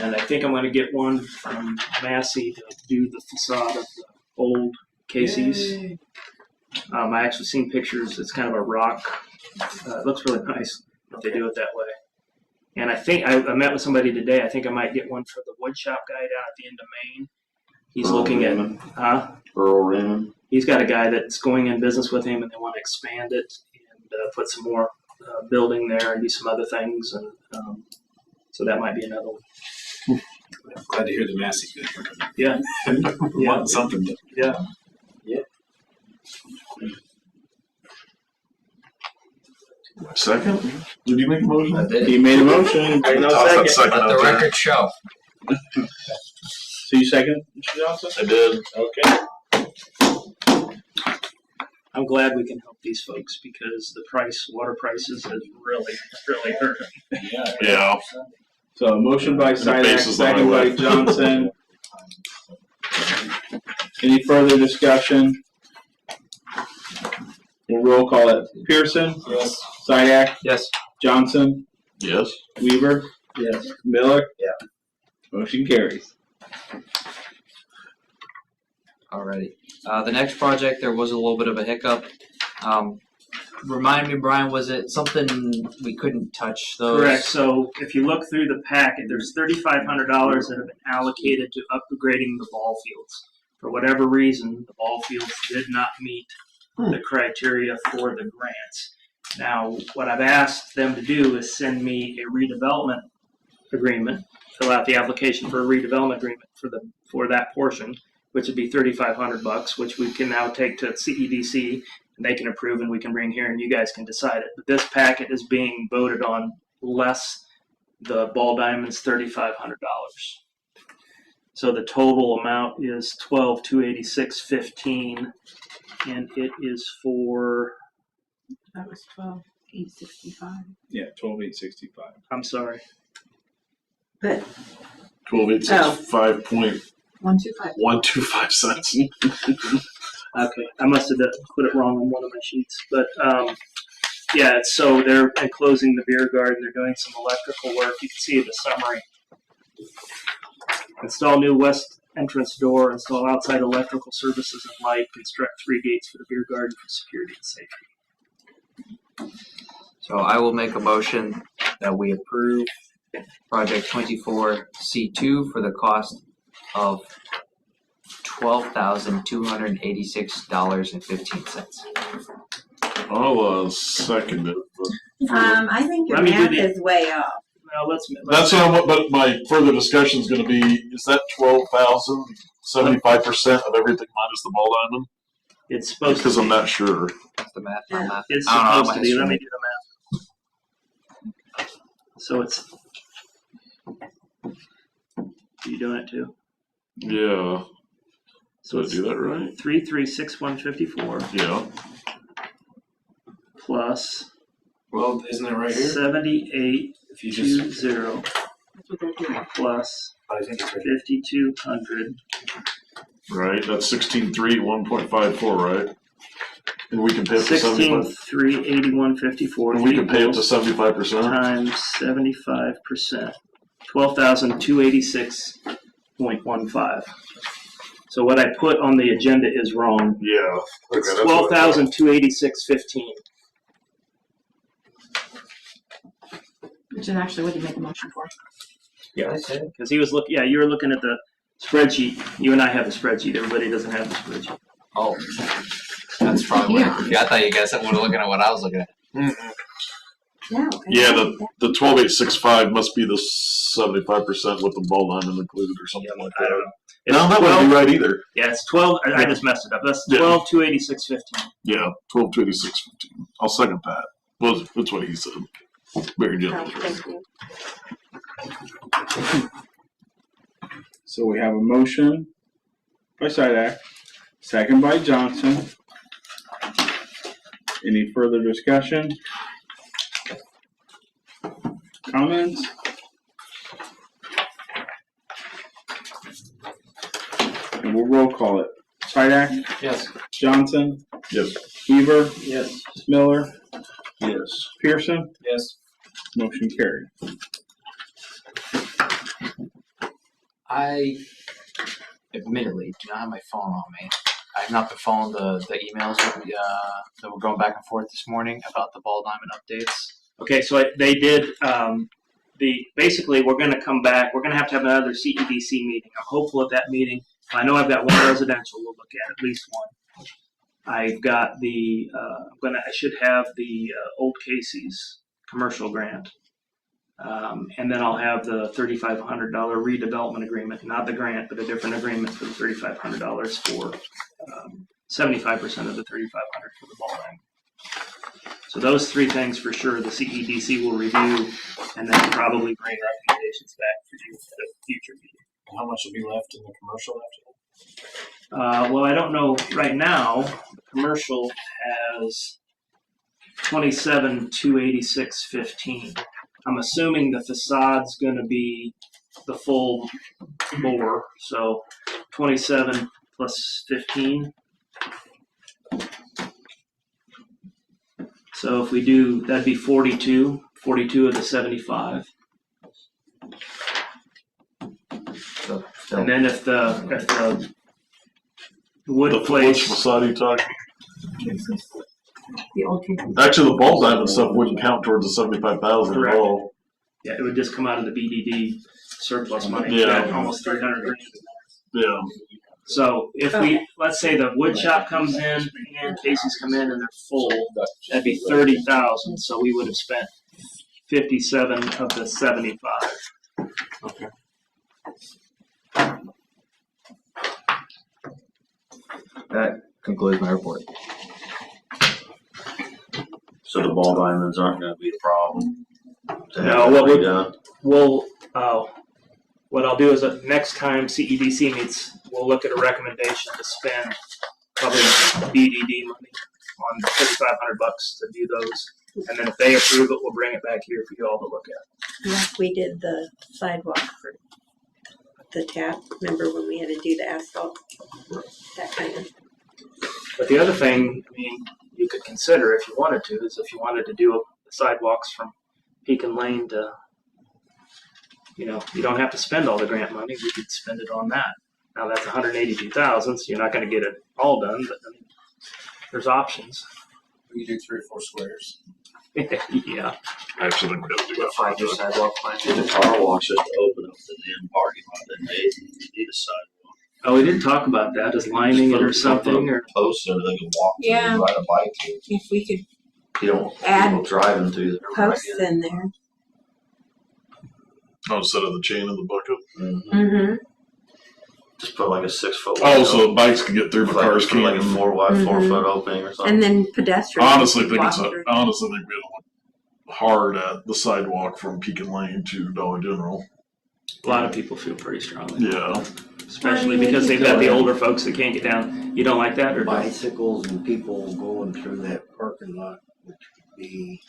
S4: And I think I'm going to get one from Massey to do the facade of the old Casey's. I actually seen pictures. It's kind of a rock. It looks really nice if they do it that way. And I think I met with somebody today. I think I might get one for the wood shop guy down at the end of Maine. He's looking at,
S5: Earl Raymond.
S4: He's got a guy that's going in business with him, and they want to expand it and put some more building there and do some other things. And so that might be another one.
S13: I'm glad to hear the Massey good.
S4: Yeah.
S13: Wanting something.
S4: Yeah.
S5: Second? Did you make a motion?
S8: I did.
S1: He made a motion.
S5: Toss that second
S8: Let
S5: out
S8: the
S5: there.
S8: record show.
S1: So you second, Mr. Johnson?
S5: I did.
S1: Okay.
S4: I'm glad we can help these folks because the water prices has really, really hurt them.
S5: Yeah.
S1: So motion by
S5: And the
S1: Sidak,
S5: base is the
S1: second by
S5: highway.
S1: Johnson. Any further discussion? We'll roll call it. Pearson?
S10: Yes.
S1: Sidak?
S8: Yes.
S1: Johnson?
S5: Yes.
S1: Weaver?
S10: Yes.
S1: Miller?
S10: Yeah.
S1: Motion carries.
S8: Alrighty. The next project, there was a little bit of a hiccup. Remind me, Brian, was it something we couldn't touch those?
S4: Correct. So if you look through the packet, there's $3,500 that have been allocated to upgrading the ball fields. For whatever reason, the ball fields did not meet the criteria for the grants. Now, what I've asked them to do is send me a redevelopment agreement, fill out the application for a redevelopment agreement for that portion, which would be $3,500, which we can now take to CEDC and they can approve and we can bring here and you guys can decide it. But this packet is being voted on less the ball diamonds $3,500. So the total amount is $12,286.15, and it is for.
S9: That was 12,865.
S1: Yeah, 12,865.
S4: I'm sorry.
S7: But
S5: 12,865.125
S9: 125.
S5: cents.
S4: Okay, I must have put it wrong on one of my sheets, but yeah. So they're enclosing the beer garden. They're doing some electrical work. You can see the summary. Install new west entrance door. Install outside electrical services and light. Construct 3 gates for the beer garden for security and safety.
S8: So I will make a motion that we approve project 24C2 for the cost of $12,286.15.
S5: I'll second it.
S7: I think your
S4: Let me do
S7: math
S4: the-
S7: is way off.
S4: Now let's.
S5: That's but my further discussion is going to be: is that 12,000 75% of everything minus the ball diamond?
S4: It's supposed
S5: Because
S4: to
S5: I'm
S4: be.
S5: not sure.
S8: That's the math on that.
S4: It's
S8: I don't know
S4: supposed to
S8: my
S4: be. Let
S8: history.
S4: me do the math. So it's. You doing it too?
S5: Yeah.
S4: So
S5: Did I
S4: it's
S5: do that right?
S4: 3,361.54
S5: Yeah.
S4: plus
S13: Well, isn't it right here?
S4: 7820
S13: If you just,
S9: That's what they're doing.
S4: plus
S13: I think it's right
S4: 5,200
S5: Right. That's 16.3 1.54. Right. And we can pay up to 75.
S4: 16,381.54.
S5: And we can pay up to 75%.
S4: Times 75%. 12,286.15. So what I put on the agenda is wrong.
S5: Yeah.
S4: It's
S5: Okay, that's what I thought.
S4: 12,286.15.
S9: Which is actually what you make a motion for.
S4: Yeah, because he was looking. Yeah, you were looking at the spreadsheet. You and I have the spreadsheet. Everybody doesn't have the spreadsheet.
S8: Oh, that's probably what I thought you guys were looking at what I was looking at.
S7: No.
S5: Yeah, the 12,865 must be the 75% with the ball diamond included or something like
S4: I
S5: that.
S4: don't know.
S5: No, that wouldn't be right either.
S4: Yeah, it's 12. I just messed it up. That's 12,286.15.
S5: Yeah, 12,286.15. I'll second that. Well, that's what he said. Mary Jane.
S7: Oh, thank you.
S1: So we have a motion by Sidak, second by Johnson. Any further discussion? Comments? And we'll roll call it. Sidak?
S8: Yes.
S1: Johnson?
S5: Yes.
S1: Heber?
S4: Yes.
S1: Miller?
S5: Yes.
S1: Pearson?
S8: Yes.
S1: Motion carried.
S8: I admittedly do not have my phone on me. I have not been following the emails that were going back and forth this morning about the ball diamond updates.
S4: Okay, so they did. Basically, we're going to come back. We're going to have another CEDC meeting. I'm hopeful at that meeting. I know I've got one residential. We'll look at least one. I've got the. I should have the Old Casey's commercial grant, and then I'll have the $3,500 redevelopment agreement, not the grant, but a different agreement for the $3,500 for 75% of the $3,500 for the ball diamond. So those three things for sure the CEDC will review and then probably bring recommendations back for you at a future meeting.
S13: How much will be left in the commercial after that?
S4: Well, I don't know right now. The commercial has 27,286.15. I'm assuming the facade's going to be the full bore, so 27 plus 15. So if we do, that'd be 42 of the 75.
S8: So,
S4: And then if the wood
S5: Which
S4: place,
S5: facade are you talking?
S9: The old Casey.
S5: Actually, the ball diamond stuff wouldn't count towards the 75,000 at
S4: Correct.
S5: all.
S4: yeah, it would just come out of the BDD surplus money.
S5: Yeah.
S4: Got almost 300 grand.
S5: Yeah.
S4: So if let's say the wood shop comes in and Casey's come in and they're full, that'd be 30,000. So we would have spent 57 of the 75.
S13: Okay.
S8: that concludes my report.
S6: So the ball diamonds aren't gonna be a problem.
S4: No, what I'll do is next time CEDC meets, we'll look at a recommendation to spend probably BDD money on $3,500 to do those. And then if they approve it, we'll bring it back here for you all to look at.
S7: Like we did the sidewalk for the tap. Remember when we had to do the asphalt? That kind of.
S4: But the other thing, I mean, you could consider if you wanted to, is if you wanted to do sidewalks from Pekin Lane to, you don't have to spend all the grant money. We could spend it on that. Now that's $182,000, so you're not going to get it all done, but there's options.
S13: We do 3 or 4 squares.
S4: Yeah.
S5: I actually think we have to do that.
S8: 5-year sidewalk plan.
S6: Get the car wash it to open up the damn parking lot, then they need a sidewalk.
S4: Oh, we didn't talk about that. Is lining it or something, or
S6: Posts so they can walk to
S7: Yeah.
S6: and ride a bike to.
S7: If we could
S6: You don't
S7: Add
S6: people driving through there.
S7: posts in there.
S5: Oh, instead of the chain in the bucket.
S7: Mm-hmm.
S6: Just put like a 6-foot.
S5: Oh, so the bikes can get through, but cars
S6: for like a
S5: can't.
S6: 4x4 opening or something.
S7: And then pedestrians.
S5: Honestly, think
S7: walk
S5: we
S7: through.
S5: gotta look hard at the sidewalk from Pekin Lane to Dollar General.
S4: a lot of people feel pretty strongly.
S5: Yeah.
S4: Especially because they've got the older folks that can't get down. You don't like that, or don't?
S10: Bicycles and people going through that parking lot, which would be,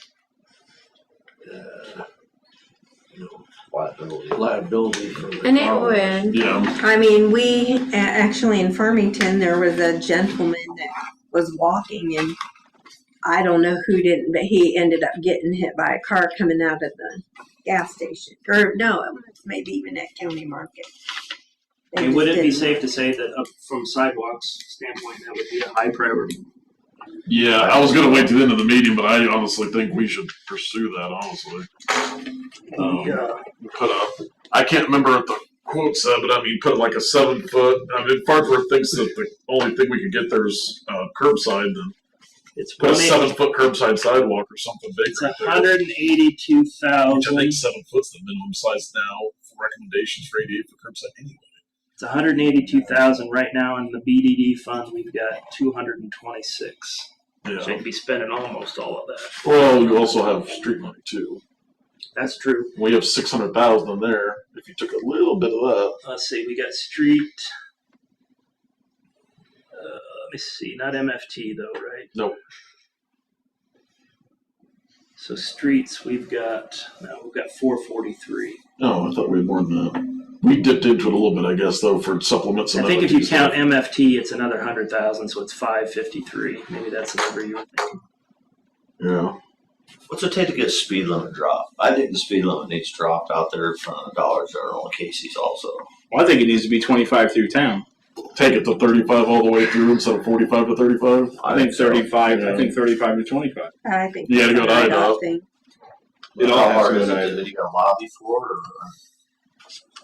S10: liability for the
S7: And it
S10: car wash.
S7: would.
S5: Yeah.
S7: I mean, we actually in Farmington, there was a gentleman that was walking, and I don't know who didn't, but he ended up getting hit by a car coming out of the gas station. Or no, it was maybe even at County Market.
S4: I mean, would it be safe to say that up from sidewalks standpoint, that would be a high priority?
S5: Yeah, I was going to wait to the end of the meeting, but I honestly think we should pursue that, honestly. Put up, I can't remember what the quote said, but I mean, put like a 7 foot. I mean, Farnsworth thinks that the only thing we can get there is curbside, then
S4: It's
S5: put a 7 foot curbside sidewalk or something big.
S4: It's
S5: right there.
S4: 182,000.
S5: Which I think 7 foot's the minimum size now for recommendations for ADA for curbside anyway.
S4: It's 182,000 right now in the BDD fund. We've got 226.
S5: Yeah.
S4: So you'd be spending almost all of that.
S5: Well, you also have street money too.
S4: That's true.
S5: We have 600,000 in there. If you took a little bit of that,
S4: Let's see. We got street. Let me see. Not MFT though, right?
S5: nope.
S4: So streets, we've got 443.
S5: No, I thought we had more than that. We dipped into it a little bit, I guess, though, for supplements.
S4: I
S5: And
S4: think if you
S5: MFT
S4: count
S5: stuff.
S4: MFT, it's another 100,000, so it's 553. Maybe that's the number you were thinking.
S5: Yeah.
S6: What's it take to get speed limit dropped? I think the speed limit needs dropped out there in front of the Dollar General and Casey's also.
S1: Well, I think it needs to be 25 through town.
S5: Take it to 35 all the way through instead of 45 to 35.
S1: I think 35.
S5: Yeah.
S1: I think 35 to 25.
S7: I think
S5: You gotta go to
S7: that's a
S5: IDOT.
S7: thing.
S1: It all
S6: How
S1: has
S6: hard
S1: to
S6: is
S1: go
S6: it
S1: to
S6: that you got to lobby for? Or?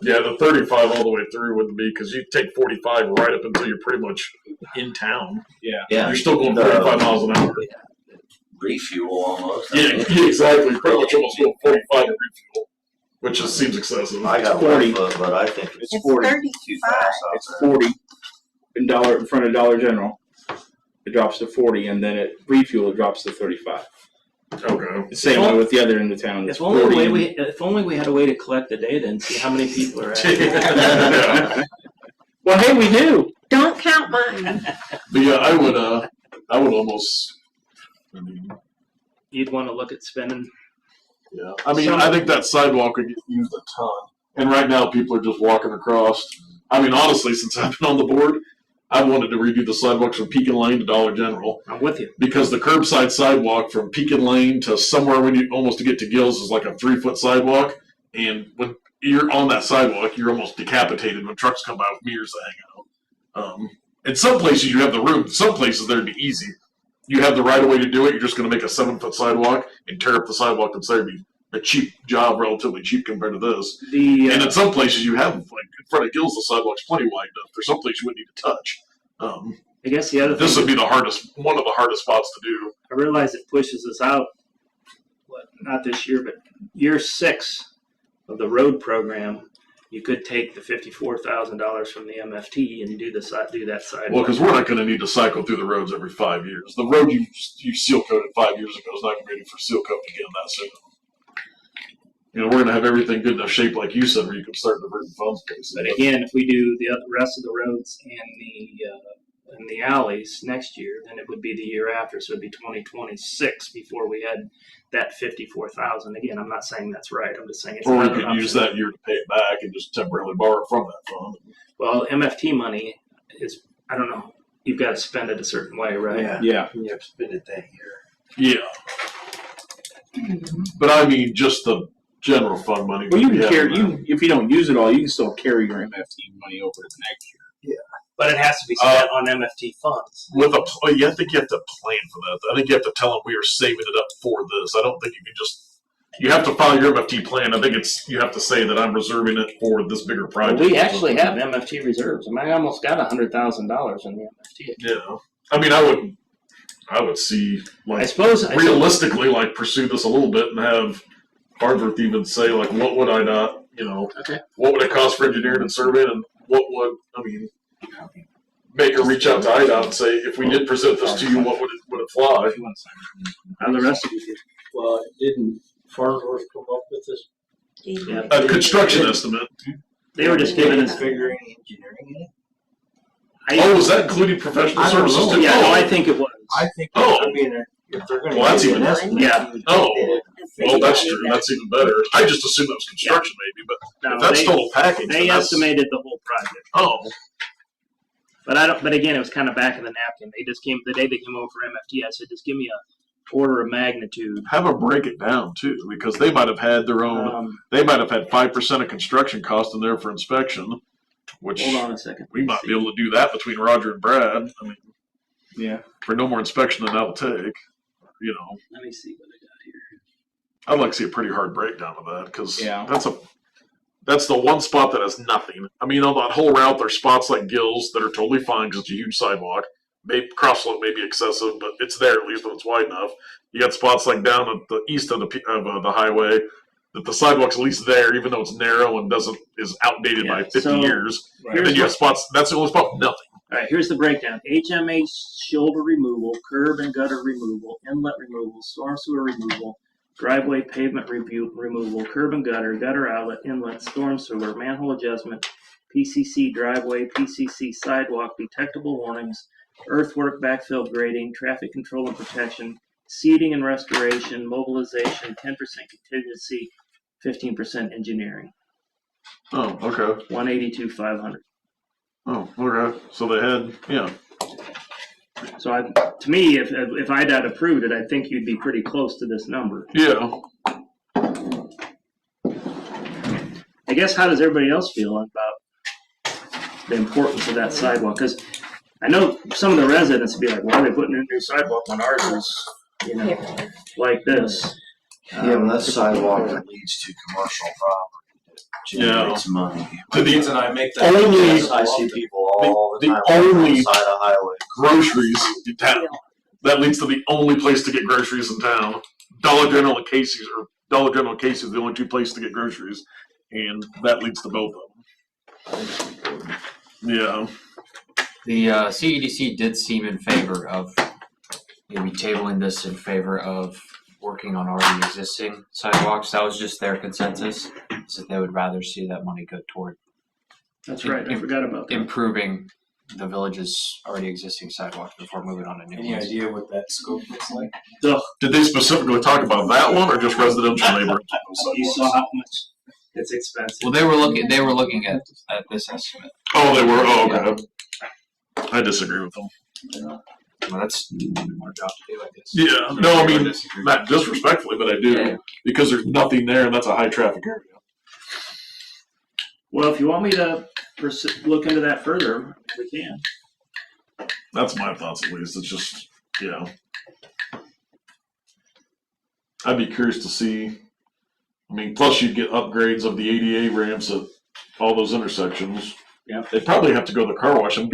S5: Yeah, the 35 all the way through wouldn't be because you take 45 right up until you're pretty much in town.
S1: Yeah.
S6: Yeah,
S5: You're still going 35 miles an hour.
S6: refuel almost.
S5: Yeah, exactly. Pretty much almost going 45 to refuel, which just seems excessive.
S6: I got
S1: 40.
S6: 1 foot, but I think it's
S7: It's
S1: 40.
S7: 35.
S6: too fast out
S1: It's
S6: there.
S1: 40 in front of Dollar General. It drops to 40, and then at refuel it drops to 35.
S5: Okay.
S1: The same way with the other end of town. It's
S4: If only,
S1: 40.
S4: if only we had a way to collect the data and see how many people are at.
S5: Yeah.
S1: Well, hey, we do.
S7: Don't count mine.
S5: But yeah, I would almost. I mean,
S4: You'd want to look at spending.
S5: yeah. I mean, I think that sidewalk could get used a ton. And right now, people are just walking across. I mean, honestly, since I've been on the board, I wanted to redo the sidewalks from Pekin Lane to Dollar General.
S4: I'm with you.
S5: Because the curbside sidewalk from Pekin Lane to somewhere when you almost to get to Gills is like a 3-foot sidewalk. And when you're on that sidewalk, you're almost decapitated when trucks come by with mirrors that hang out. In some places, you have the room. Some places, that'd be easy. You have the right of way to do it. You're just going to make a 7-foot sidewalk and tear up the sidewalk and say it'd be a cheap job, relatively cheap compared to this. And in some places, you have, like in front of Gills, the sidewalk's plenty wide enough. There's some places you wouldn't need to touch.
S4: I guess the other
S5: This
S4: thing,
S5: would be one of the hardest spots to do.
S4: I realize it pushes us out, not this year, but year 6 of the road program. You could take the $54,000 from the MFT and do that sidewalk.
S5: Well, because we're not going to need to cycle through the roads every 5 years. The road you seal coated 5 years ago is not going to be ready for seal coat again that soon. You know, we're going to have everything good enough shape, like you said, where you can start diverting funds.
S4: But again, if we do the rest of the roads and the alleys next year, then it would be the year after. So it'd be 2026 before we had that 54,000. Again, I'm not saying that's right. I'm just saying it's
S5: Or we
S4: another
S5: could use
S4: option.
S5: that year to pay it back and just temporarily borrow from that fund.
S4: Well, MFT money is, I don't know. You've got to spend it a certain way, right?
S1: Yeah.
S10: You have to spend it that year.
S5: Yeah. But I mean, just the general fund money.
S1: Well, you
S5: we
S1: can
S5: have
S1: carry.
S5: in that.
S1: If you don't use it all, you can still carry your MFT money over to the next year.
S4: But it has to be spent on MFT funds.
S5: With a, I think you have to plan for that. I think you have to tell them we are saving it up for this. I don't think you can just. You have to file your MFT plan. I think you have to say that I'm reserving it for this bigger project.
S4: We actually have MFT reserves. I mean, I almost got $100,000 in the MFT.
S5: Yeah. I mean, I would see, like,
S4: I suppose
S5: realistically, like, pursue this a little bit and have Farnsworth even say, like, what would I not, what would it cost for engineering and surveying, and what would, I mean, make her reach out to IDOT and say, if we did present this to you, what would it fly?
S4: How the rest of you did.
S10: Well, didn't Farnsworth come up with this?
S4: Yeah.
S5: A construction estimate.
S4: They were just giving us.
S10: Figuring engineering in it?
S5: Oh, was that including professional
S10: I don't
S5: services
S10: know.
S5: too?
S4: Yeah, no,
S5: Oh.
S4: I think it was.
S10: I think,
S5: Oh.
S10: I mean, if they're going to
S5: Well, that's
S10: give you
S5: even-
S10: an estimate.
S4: Yeah.
S5: Oh. Well, that's true. That's even better. I just assumed it was construction, maybe, but
S4: No,
S5: if that's
S4: they,
S5: total package,
S4: they
S5: then that's,
S4: estimated the whole project.
S5: oh,
S4: But I don't. But again, it was kind of back of the napkin. They just came the day they came over for MFT. I said, just give me a order of magnitude.
S5: Have them break it down too, because they might have had their own. They might have had 5% of construction cost in there for inspection. Which
S4: hold on a second.
S5: We might be able to do that between Roger and Brad. I mean,
S1: yeah,
S5: for no more inspection than that'll take. You know.
S4: Let me see what I got here.
S5: I'd like to see a pretty hard breakdown of that because
S1: yeah.
S5: that's the one spot that has nothing. I mean, on that whole route, there's spots like Gills that are totally fine because it's a huge sidewalk. Maybe crosswalk may be excessive, but it's there at least when it's wide enough. You got spots like down at the east of the highway that the sidewalk's at least there, even though it's narrow and is outdated by 50 years.
S4: Right.
S5: And then you have spots. That's the only spot with nothing.
S4: All right, here's the breakdown. HMA shoulder removal, curb and gutter removal, inlet removal, storm sewer removal, driveway pavement removal, curb and gutter outlet, inlet, storm sewer, manhole adjustment, PCC driveway, PCC sidewalk, detectable warnings, earthwork, backfill grading, traffic control and protection, seeding and restoration, mobilization, 10% contingency, 15% engineering.
S5: Oh, okay.
S4: 182,500.
S5: Oh, okay. So they had, yeah.
S4: So to me, if I'd had approved it, I think you'd be pretty close to this number.
S5: Yeah.
S4: I guess how does everybody else feel about the importance of that sidewalk? Because I know some of the residents would be like, "Why are they putting in a new sidewalk when ours is, like this?"
S6: Yeah, but that sidewalk that leads to commercial property generates money.
S5: To the
S13: and I make that.
S5: only
S6: I see people all the time
S5: only
S6: on the side of the highway.
S5: groceries in town. That leads to the only place to get groceries in town. Dollar General and Casey's, or Dollar General and Casey's are the only two places to get groceries, and that leads to both of them. Yeah.
S8: The CEDC did seem in favor of maybe tabling this in favor of working on already existing sidewalks. That was just their consensus, so they would rather see that money go toward.
S4: That's right. I forgot about that.
S8: Improving the village's already existing sidewalks before moving on to new
S13: Any
S8: ones.
S13: idea what that scope looks like?
S5: Did they specifically talk about that one, or just residential neighborhoods?
S4: You saw how much it's expensive.
S8: Well, they were looking at this estimate.
S5: Oh, they were. Oh, okay. I disagree with them.
S8: Well, that's our job to do, I guess.
S5: Yeah. No, I mean, not disrespectfully, but I do, because there's nothing there, and that's a high traffic area.
S4: Well, if you want me to look into that further, we can.
S5: That's my thoughts, at least. It's just, I'd be curious to see. I mean, plus you'd get upgrades of the ADA ramps at all those intersections.
S4: Yeah.
S5: They'd probably have to go to the car wash. I'm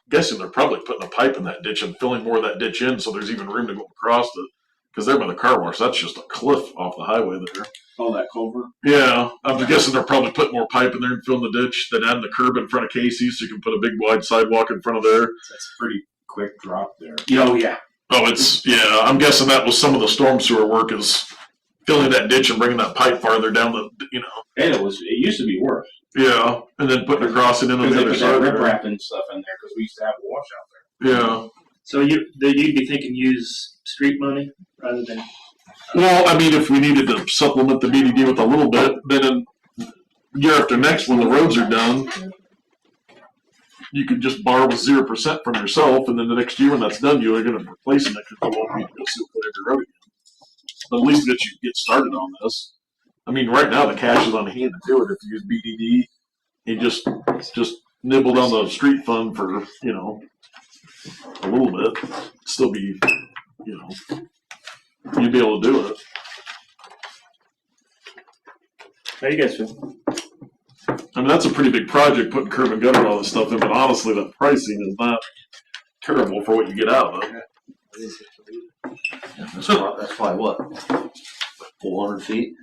S5: guessing they're probably putting a pipe in that ditch and filling more of that ditch in so there's even room to go across it. Because there by the car wash, that's just a cliff off the highway there.
S13: Oh, that culvert?
S5: Yeah, I'm guessing they're probably putting more pipe in there and filling the ditch, then adding the curb in front of Casey's so you can put a big wide sidewalk in front of there.
S13: That's a pretty quick drop there.
S1: Oh, yeah.
S5: Oh, I'm guessing that was some of the storm sewer work is filling that ditch and bringing that pipe farther down the,
S1: And it used to be worse.
S5: Yeah, and then putting across it into
S1: Because
S5: the
S1: they
S5: other
S1: put that
S5: side.
S1: rip
S5: there.
S1: wrap and stuff in there because we used to have a wash out there.
S5: Yeah.
S4: So you'd be thinking use street money rather than.
S5: Well, I mean, if we needed to supplement the BDD with a little bit, then in year after next, when the roads are done, you could just borrow with 0% from yourself, and then the next year when that's done, you're going to replace it because you won't need to go seal put every road again. But at least that you get started on this. I mean, right now the cash is on hand to do it. If you use BDD, you just nibbled on the street fund for a little bit. Still be, you'd be able to do it.
S4: How you guys feel?
S5: I mean, that's a pretty big project, putting curb and gutter and all this stuff in, but honestly, the pricing is not terrible for what you get out of it.
S6: That's probably what? 400 feet?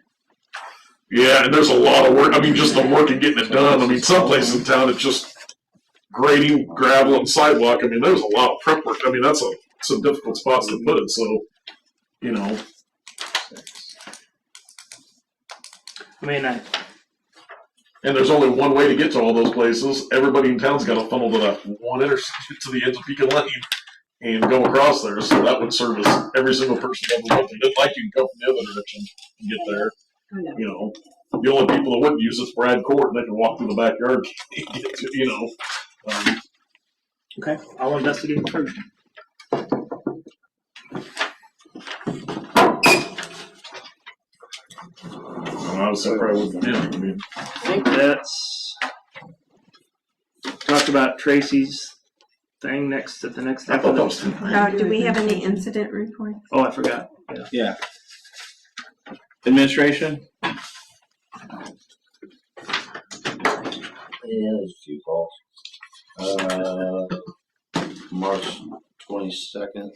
S5: Yeah, and there's a lot of work. I mean, just the work of getting it done. I mean, some places in town, it's just grading, gravel, and sidewalk. I mean, there's a lot of prep work. I mean, that's some difficult spots to put it, so,
S4: I mean,
S5: And there's only one way to get to all those places. Everybody in town's got to funnel to that one intersection to the edge of Pekin Lane and go across there. So that would service every single person that would want to. Like you can go from the other direction and get there. The only people that wouldn't use it's Brad Court, and they can walk through the backyard and get to,
S4: Okay, I'll investigate further.
S5: I was surprised with him. I mean,
S4: I think that's talked about Tracy's thing next to the next
S5: I thought that was
S4: episode.
S7: Do we have any incident reports?
S4: Oh, I forgot.
S1: Yeah. Administration?
S6: Yeah, there's a few calls. March 22nd.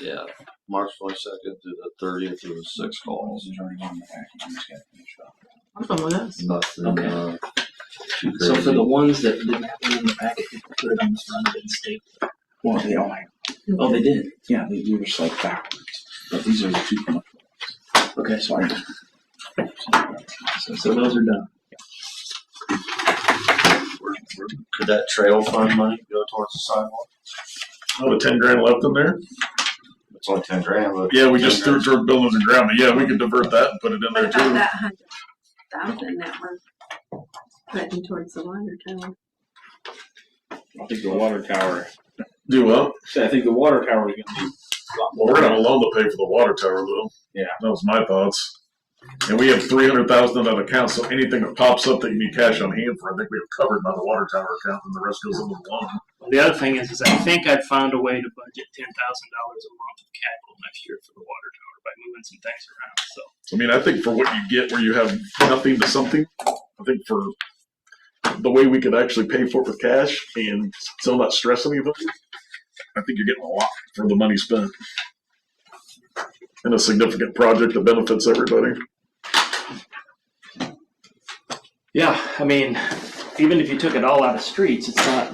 S6: Yeah, March 22nd to the 30th, there was 6 calls.
S9: I'm fine with us.
S6: Nothing,
S4: Okay.
S6: too
S4: So
S6: crazy.
S4: for the ones that didn't have it in the packet, you could put it on the front of the state.
S1: Well, they all have.
S4: Oh, they did?
S1: Yeah, they do just like backwards. But these are the 2 from.
S4: Okay,
S1: So I just.
S4: so those are done.
S6: Could that trail fund money go towards the sidewalk?
S5: Oh, the 10 grand left in there?
S6: It's only 10 grand, but.
S5: Yeah, we just threw buildings and ground, but yeah, we could divert that and put it in
S7: What
S5: there
S7: about
S5: too.
S7: that 100,000 that we're putting towards the water tower?
S1: I think the water tower.
S5: Do what?
S1: I think the water tower is going to be.
S5: Well, we're gonna have a loan to pay for the water tower though.
S1: Yeah.
S5: That was my thoughts. And we have 300,000 in that account, so anything that pops up that you need cash on hand for, I think we have covered by the water tower account, and the rest goes into the loan.
S4: The other thing is I think I'd found a way to budget $10,000 a month of capital next year for the water tower by moving some things around. So
S5: I mean, I think for what you get where you have nothing to something, I think for the way we could actually pay for it with cash and still not stress anything, I think you're getting a lot for the money spent. And a significant project that benefits everybody.
S4: yeah, I mean, even if you took it all out of streets, it's not.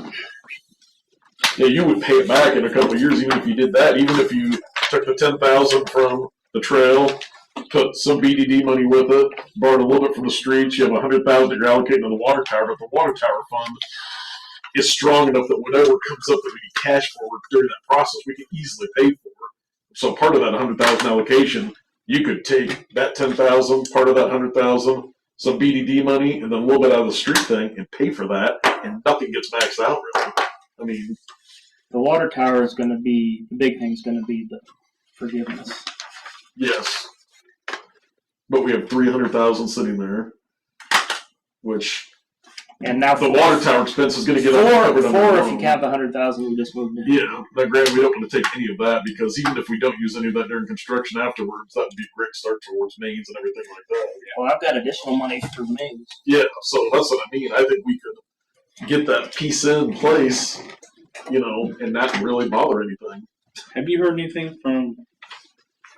S5: Yeah, you would pay it back in a couple of years, even if you did that. Even if you took the 10,000 from the trail, put some BDD money with it, borrowed a little bit from the streets, you have 100,000 that you're allocating to the water tower. But the water tower fund is strong enough that whatever comes up that we need cash for during that process, we can easily pay for. So part of that 100,000 allocation, you could take that 10,000, part of that 100,000, some BDD money, and then a little bit out of the street thing, and pay for that, and nothing gets maxed out really. I mean,
S4: The water tower is going to be, the big thing is going to be the forgiveness.
S5: yes, but we have 300,000 sitting there, which
S4: And now
S5: the water tower expense is going to get covered under
S4: four
S5: the
S4: if you
S5: loan.
S4: have 100,000 we just moved in.
S5: Yeah, but granted, we don't want to take any of that because even if we don't use any of that during construction afterwards, that would be a great start towards mains and everything like that.
S4: Well, I've got additional money for mains.
S5: Yeah, so that's what I mean. I think we could get that piece in place, you know, and not really bother anything.
S1: Have you heard anything from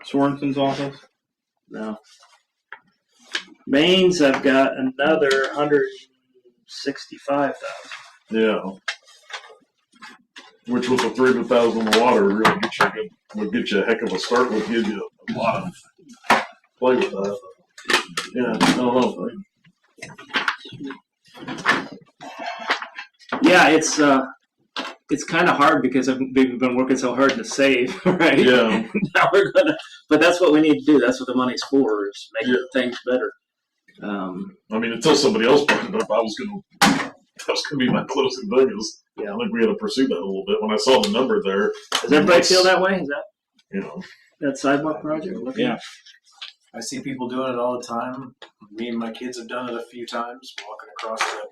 S1: Sorensen's office?
S4: No. Mains, I've got another 165,000.
S5: Yeah. Which with the 300,000 in the water would really get you a good, would get you a heck of a start. Would give you a lot of play with that. Yeah, I don't know.
S4: Yeah, it's kind of hard because we've been working so hard to save, right?
S5: Yeah.
S4: Now we're gonna, but that's what we need to do. That's what the money's for, is make things better.
S5: I mean, until somebody else brought it up, that was gonna be my closing thing. Is I think we had to pursue that a little bit. When I saw the number there,
S4: does everybody feel that way? Is that
S5: that
S4: sidewalk project?
S13: Yeah. I see people doing it all the time. Me and my kids have done it a few times, walking across the.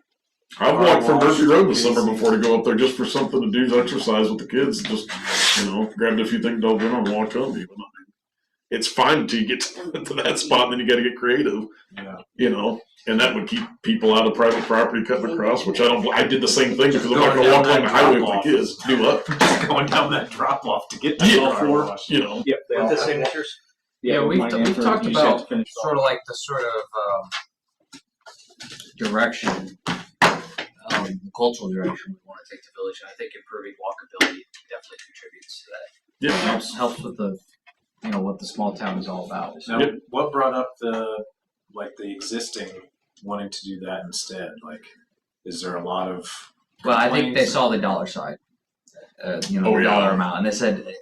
S5: I've walked from Murphy Road this summer before to go up there just for something to do, exercise with the kids. Just grabbed a few things, dove in and walked home. Even it's fine until you get to that spot, and then you got to get creative.
S13: Yeah.
S5: And that would keep people out of private property cutting across, which I don't. I did the same thing because I'm not going to walk along the highway with my kids. Do what?
S13: Just going down that drop off to get to
S5: Yeah,
S13: the car wash.
S1: Yep.
S4: With the signatures?
S8: Yeah, we've
S1: mine
S8: talked
S1: answer,
S8: about
S1: you just have to finish
S8: sort of like the sort of direction, cultural direction we want to take the village. And I think improving walkability definitely contributes to that.
S5: Yeah.
S8: It helps with the, what the small town is all about.
S13: Now, what brought up the existing wanting to do that instead? Like, is there a lot of?
S8: Well, I think they saw the dollar side, the dollar amount, and they said,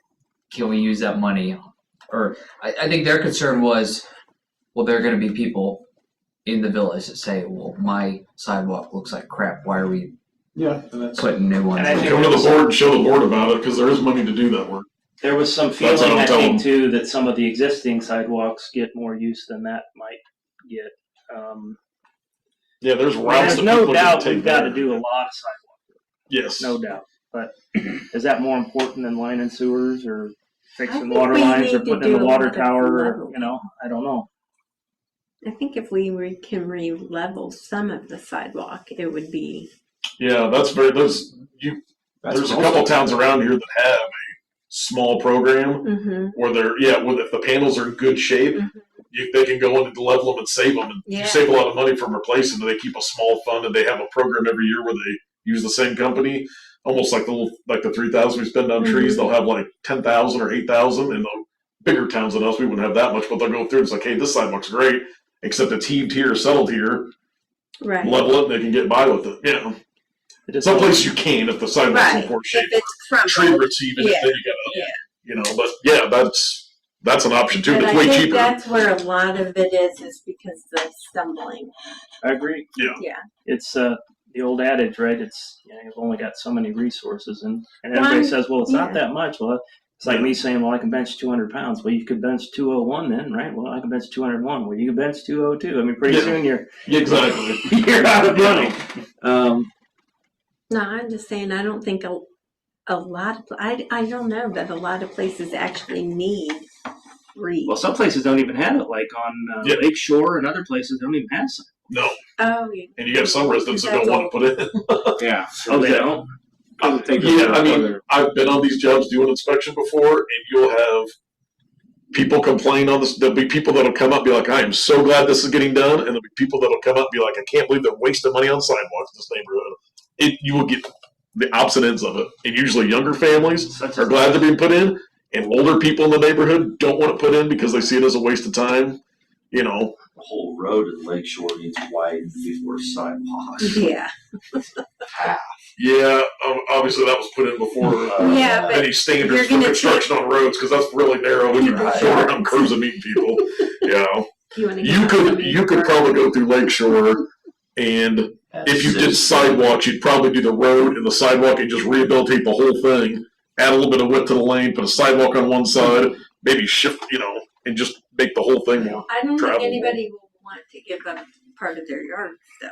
S8: "Can we use that money?" Or I think their concern was, well, there are going to be people in the village that say, well, my sidewalk looks like crap. Why are we
S5: Yeah, and that's
S8: putting new ones?
S4: And I
S8: in?
S4: think
S5: come to the board and show the board about it because there is money to do that work.
S4: there was some
S5: That's what
S4: feeling,
S5: I'm
S4: I
S5: telling
S4: think, too, that some of the existing sidewalks get more use than that might get.
S5: Yeah, there's routes
S4: There's
S5: that
S4: no
S5: people can
S4: doubt
S5: take
S4: we've got to
S5: there.
S4: do a lot of sidewalk,
S5: Yes.
S4: no doubt. But is that more important than lining sewers or fixing
S7: think
S4: water
S7: we
S4: lines or
S7: need to
S4: putting in
S7: do
S4: the
S7: a
S4: water
S7: lot of
S4: tower?
S7: leveling.
S5: Oh,
S4: I don't know.
S7: I think if we can re-level some of the sidewalk, it would be.
S5: Yeah, there's a couple towns around here that have a small program
S7: Mm-hmm.
S5: where if the panels are in good shape, they can go in and level them and save them. And
S7: Yeah.
S5: you save a lot of money from replacing them. They keep a small fund and they have a program every year where they use the same company, almost like the 3,000 we spend on trees. They'll have like 10,000 or 8,000, and the bigger towns than us, we wouldn't have that much, but they'll go through and it's like, hey, this sidewalk's great, except it's heaved here, settled here.
S7: Right.
S5: Level it, and they can get by with it. You know, some places you can if the sidewalk's in poor shape.
S7: If it's crumpled.
S5: Tree roots even,
S7: Yeah.
S5: then you gotta, but yeah, that's an option too.
S7: But
S5: It's
S7: I
S5: way
S7: think
S5: cheaper.
S7: that's where a lot of it is because the stumbling.
S4: I agree.
S5: Yeah.
S7: Yeah.
S4: It's the old adage, right? It's you've only got so many resources, and
S7: Well,
S4: everybody says, well, it's not
S7: yeah.
S4: that much. Well, it's like me saying, well, I can bench 200 pounds. Well, you could bench 201 then, right? Well, I can bench 201. Well, you can bench 202. I mean, pretty soon you're out of money.
S7: No, I'm just saying I don't think a lot of I don't know that a lot of places actually need read.
S4: Well, some places don't even have it, like on Lake Shore and other places don't even have some.
S5: No.
S7: Oh, yeah.
S5: And you have some residents that don't want to put it in.
S1: Yeah.
S4: Oh, they don't?
S5: Yeah, I mean, I've been on these jobs doing inspection before, and you'll have people complain on this. There'll be people that'll come up and be like, I am so glad this is getting done. And there'll be people that'll come up and be like, I can't believe they're wasting money on sidewalks in this neighborhood. You will get the opposite ends of it. And usually younger families are glad they're being put in, and older people in the neighborhood don't want it put in because they see it as a waste of time. You know,
S6: The whole road at Lakeshore needs widened before sidewalks.
S7: Yeah.
S5: yeah, obviously that was put in before
S7: Yeah, but
S5: any standards
S7: you're
S5: for
S7: gonna
S5: construction on roads because that's really narrow when you're
S7: Right.
S5: short on curves and meeting people. You know,
S7: You wanna
S5: you
S7: go
S5: could probably go through Lakeshore, and if you did sidewalks, you'd probably do the road and the sidewalk and just rehabilitate the whole thing. Add a little bit of width to the lane, put a sidewalk on one side, maybe shift, and just make the whole thing more
S7: I don't think
S5: travelable.
S7: anybody will want to give up part of their yard though.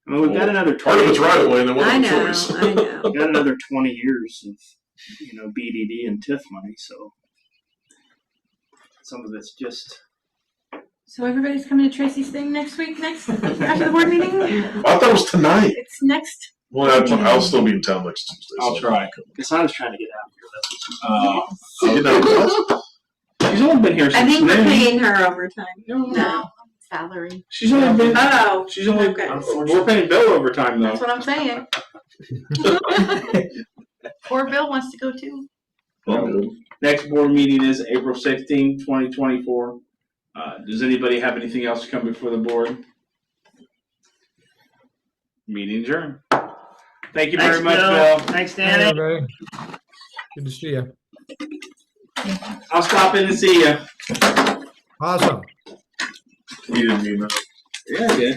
S4: Well, we've got another 20.
S5: Part of it's right away, and then
S7: I
S5: one
S7: know,
S5: choice.
S7: I know.
S4: We've got another 20 years of BDD and TIF money, so some of it's just.
S9: So everybody's coming to Tracy's thing next after the board meeting?
S5: I thought it was tonight.
S9: It's next.
S5: Well, I'll still be in town next Tuesday.
S1: I'll try.
S4: Guess I was trying to get out here.
S5: You know,
S1: She's only been here
S7: I
S1: since
S7: think we're
S1: May.
S7: paying her overtime. No.
S9: Salary.
S1: She's only been.
S7: Oh.
S1: She's only.
S7: Okay.
S1: We're paying Bill overtime though.
S9: That's what I'm saying. Or Bill wants to go too.
S1: Next board meeting is April 16, 2024. Does anybody have anything else to come before the board? Meeting adjourned. Thank you very much, Bill.
S4: Thanks,
S11: Hey,
S4: Danny.
S11: everybody. Good to see you.
S1: I'll stop in and see you.
S11: Awesome.
S5: he didn't mean that.
S1: Yeah, I did.